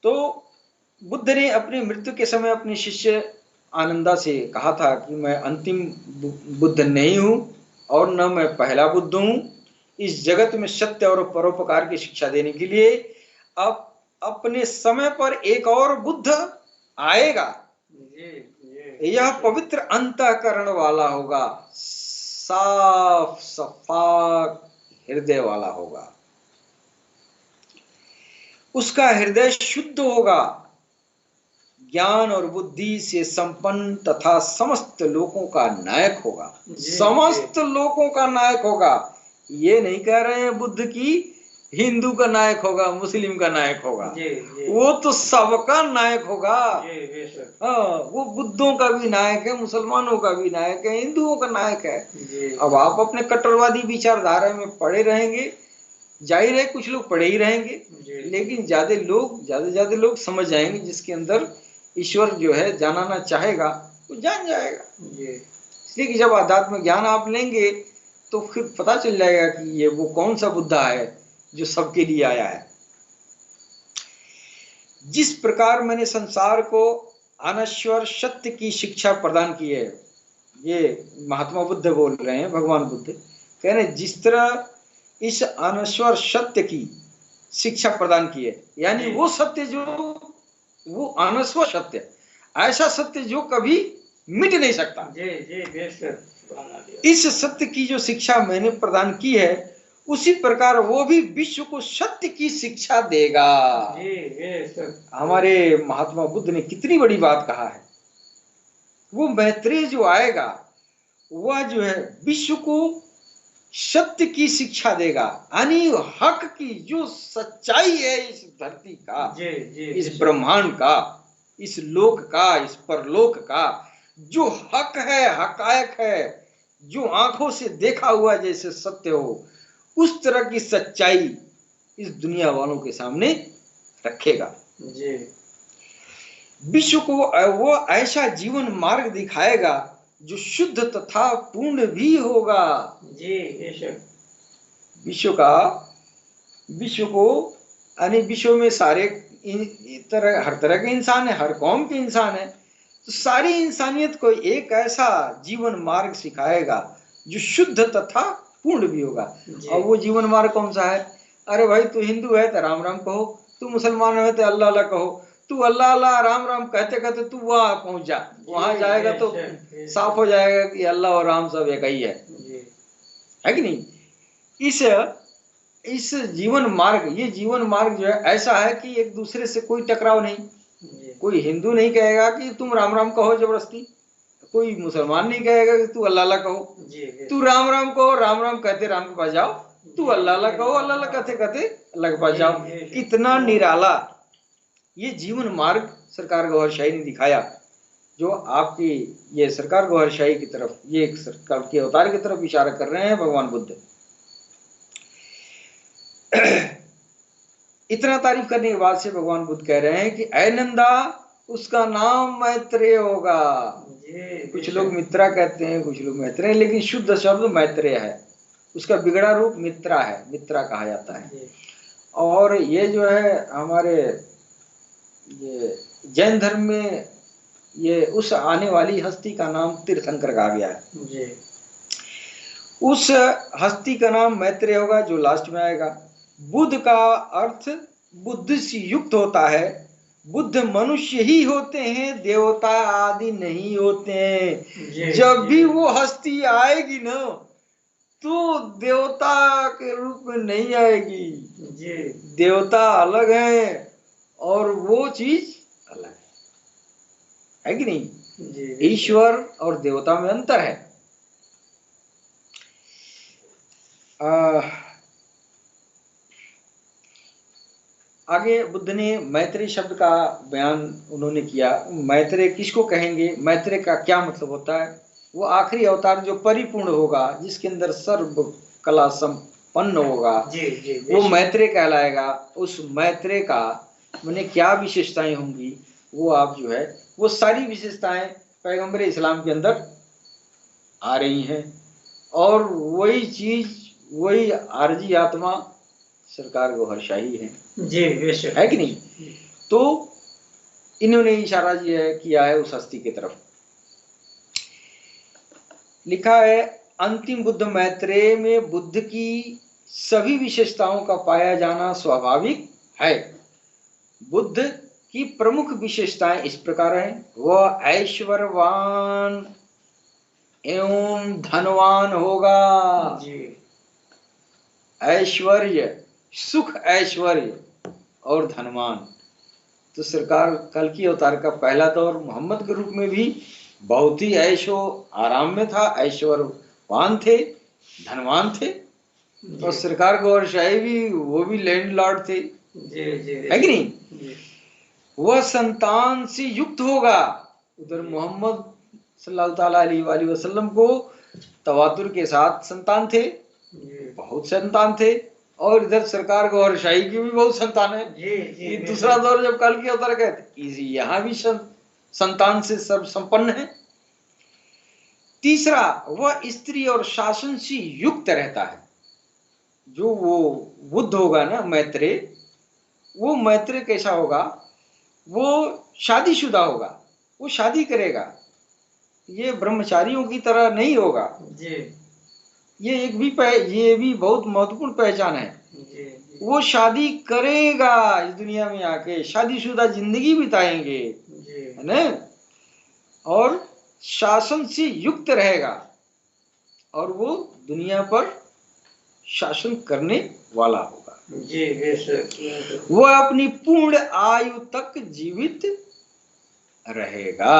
तो बुद्ध ने अपनी मृत्यु के समय अपने शिष्य आनंदा से कहा था कि मैं अंतिम बुद्ध नहीं हूं और न मैं पहला बुद्ध हूं। इस जगत में सत्य और परोपकार की शिक्षा देने के लिए अब अपने समय पर एक और बुद्ध आएगा। यह पवित्र अंतःकरण वाला होगा, साफ सफाक हृदय वाला होगा, उसका हृदय शुद्ध होगा, ज्ञान और बुद्धि से संपन्न तथा समस्त लोगों का नायक होगा। समस्त लोगों का नायक होगा, ये नहीं कह रहे हैं बुद्ध की हिंदू का नायक होगा, मुस्लिम का नायक होगा वो तो सबका नायक होगा। हाँ, वो बुद्धों का भी नायक है, मुसलमानों का भी नायक है, हिंदुओं का नायक है। अब आप अपने कट्टरवादी विचारधारा में पड़े रहेंगे, जाहिर है कुछ लोग पढ़े ही रहेंगे, लेकिन ज्यादा लोग समझ जाएंगे, जिसके अंदर ईश्वर जो है जानना चाहेगा वो जान जाएगा। इसलिए कि जब आध्यात्मिक ज्ञान आप लेंगे तो फिर पता चल जाएगा कि ये वो कौन सा बुद्धा है जो सबके लिए आया है। जिस प्रकार मैंने संसार को अनश्वर सत्य की शिक्षा प्रदान की है, ये महात्मा बुद्ध बोल रहे हैं, भगवान बुद्ध कह रहे हैं जिस तरह इस अनश्वर सत्य की शिक्षा प्रदान की है, यानी वो सत्य जो वो अनश्वर सत्य, ऐसा सत्य जो कभी मिट नहीं सकता। इस सत्य की जो शिक्षा मैंने प्रदान की है उसी प्रकार वो भी विश्व को सत्य की शिक्षा देगा। हमारे महात्मा बुद्ध ने कितनी बड़ी बात कहा है। वो मैत्रेय जो आएगा वह जो है विश्व को सत्य की शिक्षा देगा, यानी हक की जो सच्चाई है इस धरती का, इस ब्रह्मांड का, इस लोक का, इस परलोक का, जो हक है, हकायक है, जो आंखों से देखा हुआ जैसे सत्य हो, उस तरह की सच्चाई इस दुनिया वालों के सामने रखेगा। विश्व को वो ऐसा जीवन मार्ग दिखाएगा जो शुद्ध तथा पूर्ण भी होगा। विश्व को यानी विश्व में सारे हर तरह के इंसान है, हर कौम के इंसान है, तो सारी इंसानियत को एक ऐसा जीवन मार्ग सिखाएगा जो शुद्ध तथा पूर्ण भी होगा। और वो जीवन मार्ग कौन सा है? अरे भाई तू हिंदू है तो राम राम कहो, तू मुसलमान है तो अल्लाह अल्लाह कहो, तू अल्लाह अल्लाह राम राम कहते कहते तू वहां पहुंच जा, वहां जाएगा तो साफ हो जाएगा कि अल्लाह और राम सब एक ही है कि नहीं। इस जीवन मार्ग, ये जीवन मार्ग जो है ऐसा है कि एक दूसरे से कोई टकराव नहीं। कोई हिंदू नहीं कहेगा कि तुम राम राम कहो जबरदस्ती, कोई मुसलमान नहीं कहेगा कि तू अल्लाह अल्लाह कहो, तू राम राम कहो, राम राम कहते राम के पास जाओ, तू अल्लाह अल्लाह कहो, अल्लाह अल्लाह कहते कहते अल्लाह के पास जाओ। कितना निराला ये जीवन मार्ग सरकार गौहर शाही ने दिखाया, जो आपकी ये सरकार गौहर शाही की तरफ, ये सरकार के अवतार की तरफ इशारा कर रहे हैं भगवान बुद्ध। इतना तारीफ करने के बाद से भगवान बुद्ध कह रहे हैं कि ऐ नंदा, उसका नाम मैत्रेय होगा। कुछ लोग मित्रा कहते हैं, कुछ लोग मैत्रेय, लेकिन शुद्ध शब्द मैत्रेय है। उसका बिगड़ा रूप मित्रा है, मित्रा कहा जाता है। और ये जो है हमारे ये जैन धर्म में ये उस आने वाली हस्ती का नाम तीर्थंकर कहा गया है। उस हस्ती का नाम मैत्रेय होगा जो लास्ट में आएगा। बुद्ध का अर्थ बुद्ध से युक्त होता है। बुद्ध मनुष्य ही होते हैं, देवता आदि नहीं होते हैं। जब भी वो हस्ती आएगी ना तो देवता के रूप में नहीं आएगी। देवता अलग है और वो चीज अलग है कि नहीं। ईश्वर और देवता में अंतर है। आगे बुद्ध ने मैत्रेय शब्द का बयान उन्होंने किया। मैत्रेय किसको कहेंगे, मैत्रेय का क्या मतलब होता है? वो आखिरी अवतार जो परिपूर्ण होगा, जिसके अंदर सर्व कला संपन्न होगा, वो मैत्रेय कहलाएगा। उस मैत्रेय का मैंने क्या विशेषताएं होंगी, वो आप जो है वो सारी विशेषताएं पैगंबर इस्लाम के अंदर आ रही हैं। और वही चीज, वही आरजी आत्मा सरकार गौहर शाही है है कि नहीं। तो इन्होंने इशारा किया है उस हस्ती की तरफ। लिखा है अंतिम बुद्ध मैत्रेय में बुद्ध की सभी विशेषताओं का पाया जाना स्वाभाविक है। बुद्ध की प्रमुख विशेषताएं इस प्रकार हैं। वह ऐश्वर्यवान एवं धनवान होगा। ऐश्वर्य, सुख, ऐश्वर्य और धनवान। तो सरकार कल की अवतार का पहला दौर मोहम्मद के रूप में भी बहुत ही ऐशो आराम में था, ऐश्वर्यवान थे, धनवान थे। और सरकार गौहर शाही भी, वो भी लैंडलॉर्ड थे है कि नहीं। वह संतान से युक्त होगा। उधर मोहम्मद सल्लल्लाहु अलैहि वसल्लम को तवातुर के साथ संतान थे, बहुत संतान थे। और इधर सरकार गौहर शाही की भी बहुत संतान है। ये दूसरा दौर जब कल की अवतार कहते, यहाँ भी संतान से सब संपन्न है। तीसरा, वह स्त्री और शासन से युक्त रहता है। जो वो बुद्ध होगा ना मैत्रेय, वो मैत्रेय कैसा होगा? वो शादीशुदा होगा, वो शादी करेगा। ये ब्रह्मचारियों की तरह नहीं होगा। ये भी बहुत महत्वपूर्ण पहचान है। वो शादी करेगा, इस दुनिया में आके शादीशुदा जिंदगी बिताएंगे, है ना। और शासन से युक्त रहेगा और वो दुनिया पर शासन करने वाला होगा। जी बेशक। वह अपनी पूर्ण आयु तक जीवित रहेगा।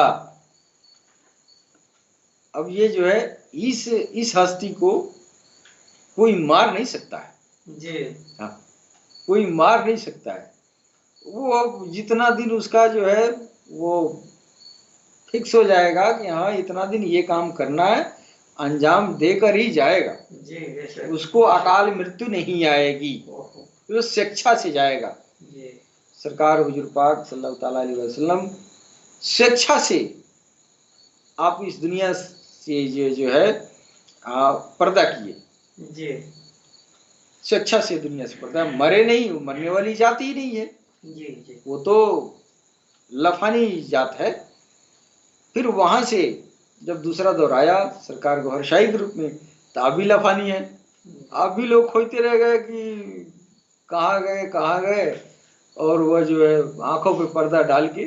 अब ये जो है इस हस्ती को कोई मार नहीं सकता है जी। हाँ, कोई मार नहीं सकता है। वो अब जितना दिन उसका जो है वो फिक्स हो जाएगा कि हाँ इतना दिन ये काम करना है, अंजाम देकर ही जाएगा। जी बेशक। उसको अकाल मृत्यु नहीं आएगी, वो स्वेच्छा से जाएगा। जी। सरकार हुजूर पाक सल्लल्लाहु अलैहि वसल्लम स्वेच्छा से आप इस दुनिया से जो है पर्दा किए। जी। स्वेच्छा से दुनिया से पर्दा, मरे नहीं, वो मरने वाली जाति ही नहीं है। जी जी। वो तो लफानी जात है। फिर वहां से जब दूसरा दौर आया सरकार गौहरशाही के रूप में, तो अब भी लफानी है। अब भी लोग खोजते रह गए कि कहाँ गए, और वह जो है आंखों पे पर्दा डाल के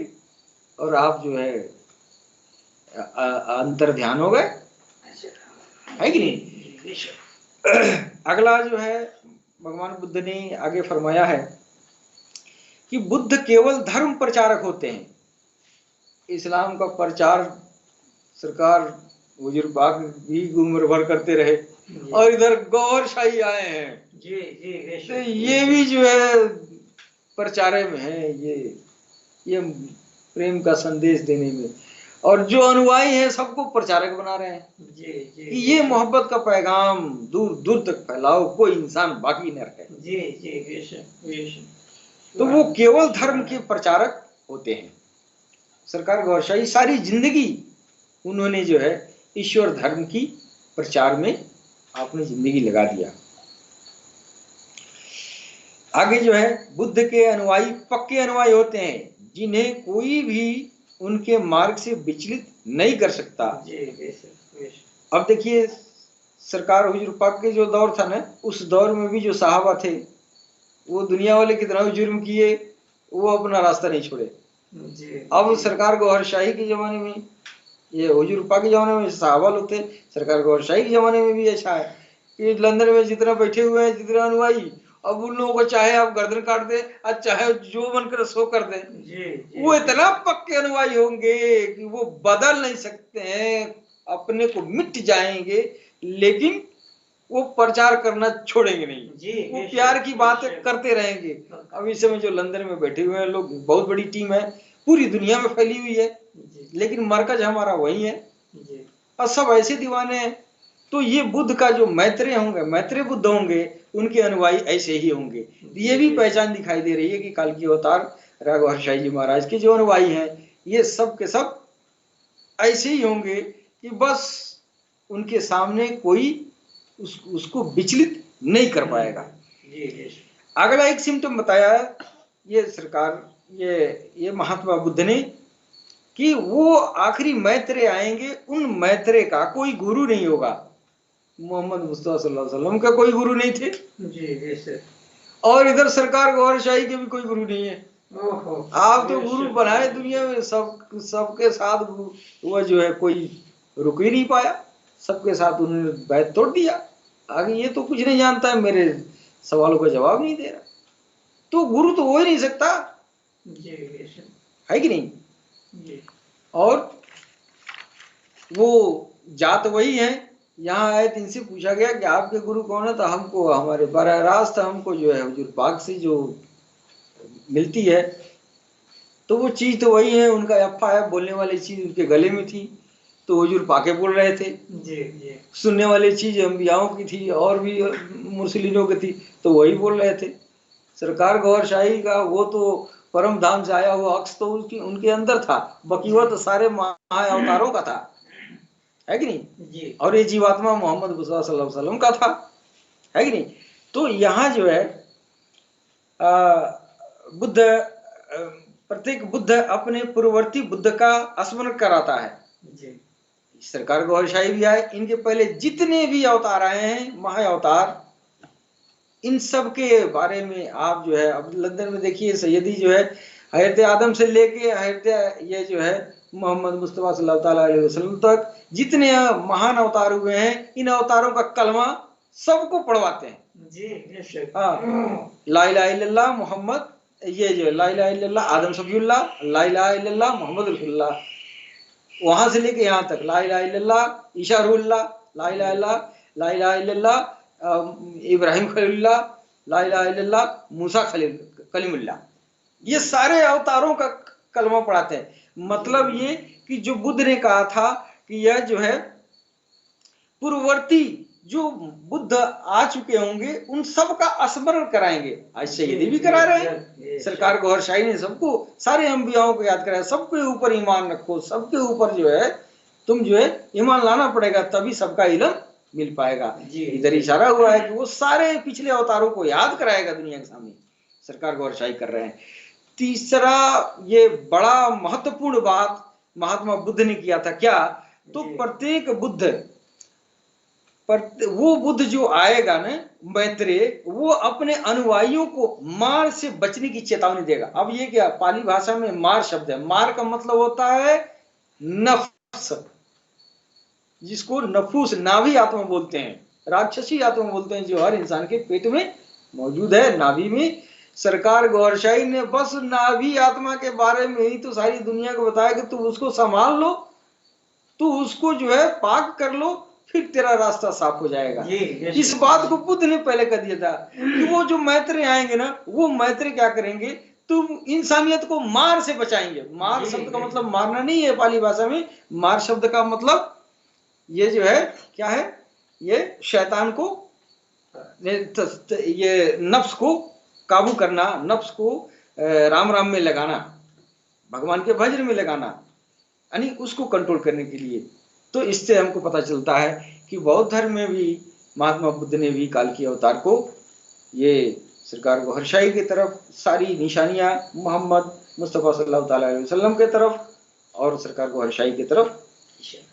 और आप जो है अंतर ध्यान हो गए, है कि नहीं। अगला जो है भगवान बुद्ध ने आगे फरमाया है कि बुद्ध केवल धर्म प्रचारक होते हैं। इस्लाम का प्रचार सरकार हुजूर पाक भी उम्र भर करते रहे, और इधर गौहरशाही आए हैं। जी जी। तो ये भी जो है प्रचार में है, ये प्रेम का संदेश देने में, और जो अनुयायी है सबको प्रचारक बना रहे हैं जी जी कि ये मोहब्बत का पैगाम दूर दूर तक फैलाओ, कोई इंसान बाकी न रहे। जी जी बेशक। तो वो केवल धर्म के प्रचारक होते हैं। सरकार गौरशाही सारी जिंदगी उन्होंने जो है ईश्वर धर्म की प्रचार में अपनी जिंदगी लगा दिया। आगे जो है बुद्ध के अनुयायी पक्के अनुयायी होते हैं, जिन्हें कोई भी उनके मार्ग से विचलित नहीं कर सकता। जी बेशक। अब देखिए सरकार हुजूर पाक के जो दौर था ना, उस दौर में भी जो साहबा थे वो दुनिया वाले कितना भी जुर्म किए, वो अपना रास्ता नहीं छोड़े। अब सरकार गौहरशाही के जमाने में, ये हुजूर पाक के जमाने में साहबा लोग थे, सरकार गौहरशाही के जमाने में भी ऐसा है कि लंदन में जितना बैठे हुए हैं जितना अनुयायी, अब उन लोगों को चाहे आप गर्दन काट दे और चाहे जो मन करे सो कर दे, वो इतना पक्के अनुयायी होंगे कि वो बदल नहीं सकते हैं, अपने को मिट जाएंगे, लेकिन वो प्रचार करना छोड़ेंगे नहीं। वो प्यार की बातें करते रहेंगे। अब इस समय जो लंदन में बैठे हुए हैं लोग, बहुत बड़ी टीम है, पूरी दुनिया में फैली हुई है, लेकिन मरकज हमारा वही है, और सब ऐसे दीवाने हैं। तो ये बुद्ध का जो मैत्रेय होंगे, मैत्रेय बुद्ध होंगे, उनके अनुयायी ऐसे ही होंगे। ये भी पहचान दिखाई दे रही है कि काल की अवतार गौहरशाही जी महाराज के जो अनुयायी हैं, ये सब के सब ऐसे ही होंगे कि बस उनके सामने कोई उसको विचलित नहीं कर पाएगा। अगला एक सिम्टम बताया ये सरकार, ये महात्मा बुद्ध ने, कि वो आखिरी मैत्रेय आएंगे, उन मैत्रेय का कोई गुरु नहीं होगा। मोहम्मद मुस्तफा सल्लल्लाहु अलैहि वसल्लम का कोई गुरु नहीं थे जी, और इधर सरकार गौहरशाही के भी कोई गुरु नहीं है। आप तो गुरु बनाए दुनिया में, सबके साथ वो जो है कोई रुक ही नहीं पाया, सबके साथ उन्होंने बैत तोड़ दिया। आगे ये तो कुछ नहीं जानता है, मेरे सवालों का जवाब नहीं दे रहा, तो गुरु तो हो ही नहीं सकता, है कि नहीं। और वो जात वही है। यहाँ आए तो इनसे पूछा गया कि आपके गुरु कौन है, तो हमको हमारे बराह रास्त हमको जो है हुजूर पाक से जो मिलती है, तो वो चीज तो वही है, उनका अफ़्फा है, बोलने वाली चीज उनके गले में थी तो हुजूर पाके बोल रहे थे जी। सुनने वाली चीज अंबियाओं की थी और भी मुरसलीनों की थी, तो वही बोल रहे थे। सरकार गौहरशाही का वो तो परम धाम से आया हुआ अक्स तो उनके अंदर था, बकीवत तो सारे महा अवतारों का था, है कि नहीं जी। और ये जीवात्मा मोहम्मद मुस्तफा सल्लल्लाहु अलैहि वसल्लम का था, है कि नहीं। तो यहाँ जो है बुद्ध, प्रत्येक बुद्ध अपने पूर्ववर्ती बुद्ध का स्मरण कराता है जी। सरकार गौहरशाही भी आए, इनके पहले जितने भी अवतार आए हैं महा अवतार, इन सब के बारे में आप जो है अब लंदन में देखिए, सैयदी जो है हजरत आदम से लेके हजरत ये जो है मोहम्मद मुस्तफा सल्लल्लाहु अलैहि वसल्लम तक जितने महान अवतार हुए हैं, इन अवतारों का कलमा सबको पढ़वाते हैं जी बेशक। हाँ, ला इलाहा इल्लल्लाह मोहम्मद, ये जो ला इलाहा इल्लल्लाह आदम सफीउल्लाह, ला इलाहा इल्लल्लाह मोहम्मद रसूलुल्लाह, वहां से लेके यहाँ तक ला इलाहा इल्लल्लाह ईसा रूहुल्लाह, ला इलाहा इल्लल्लाह, ला इलाहा इल्लल्लाह इब्राहिम खलीलुल्लाह, ला इलाहा इल्लल्लाह मूसा कलीमुल्लाह, ये सारे अवतारों का कलमा पढ़ाते हैं। मतलब ये कि जो बुद्ध ने कहा था कि यह जो है पूर्ववर्ती जो बुद्ध आ चुके होंगे उन सब का स्मरण कराएंगे। आज शहीदी भी करा रहे हैं। सरकार गौहर शाही ने सबको, सारे अंबियाओं को याद कराया, सबके ऊपर ईमान रखो, सबके ऊपर जो है तुम जो है ईमान लाना पड़ेगा, तभी सबका इल्म मिल पाएगा। इधर इशारा हुआ है कि वो सारे पिछले अवतारों को याद कराएगा दुनिया के सामने, सरकार गौहर शाही कर रहे हैं। तीसरा ये बड़ा महत्वपूर्ण बात महात्मा बुद्ध ने किया था क्या, तो प्रत्येक बुद्ध पर वो बुद्ध जो आएगा ना मैत्रेय, वो अपने अनुयायियों को मार से बचने की चेतावनी देगा। अब ये क्या, पाली भाषा में मार शब्द है, मार का मतलब होता है नफ्स, जिसको नफूस नाभि आत्मा बोलते हैं, राक्षसी आत्मा बोलते हैं, जो हर इंसान के पेट में मौजूद है, नाभि में। सरकार गौहर शाही ने बस नाभि आत्मा के बारे में ही तो सारी दुनिया को बताया कि तू उसको संभाल लो, तू उसको जो है पाक कर लो, फिर तेरा रास्ता साफ हो जाएगा। इस बात को बुद्ध ने पहले कर दिया था कि वो जो मैत्रेय आएंगे ना, वो मैत्रेय क्या करेंगे, तुम इंसानियत को मार से बचाएंगे। मार शब्द का मतलब मारना नहीं है पाली भाषा में, मार शब्द का मतलब ये जो है क्या है, ये शैतान को, ये नफ्स को काबू करना, नफ्स को राम राम में लगाना, भगवान के भजन में लगाना, यानी उसको कंट्रोल करने के लिए। तो इससे हमको पता चलता है कि बौद्ध धर्म में भी महात्मा बुद्ध ने भी काल की अवतार को, ये सरकार गौहर शाही की तरफ सारी निशानियां मोहम्मद मुस्तफ़ा सल्लल्लाहु अलैहि वसल्लम के तरफ और सरकार गौहर शाही की तरफ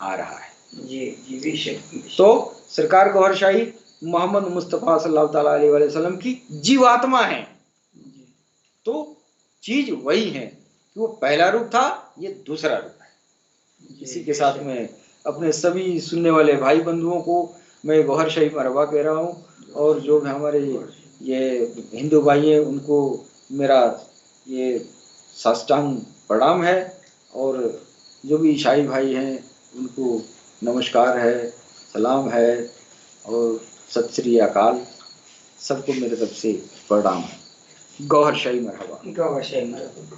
आ रहा है। तो सरकार गौहर शाही मोहम्मद मुस्तफ़ा सल्लल्लाहु अलैहि वसल्लम की जीवात्मा है। तो चीज वही है कि वो पहला रूप था, ये दूसरा रूप है। इसी के साथ में अपने सभी सुनने वाले भाई बंधुओं को मैं गौहर शाही मरहबा कह रहा हूँ, और जो भी हमारे ये हिंदू भाई हैं उनको मेरा ये साष्टांग प्रणाम है, और जो भी ईसाई भाई हैं उनको नमस्कार है, सलाम है, और सत श्री अकाल, सबको मेरे तरफ से प्रणाम है। गौहर शाही मरहबा। गौहर शाही मरहबा।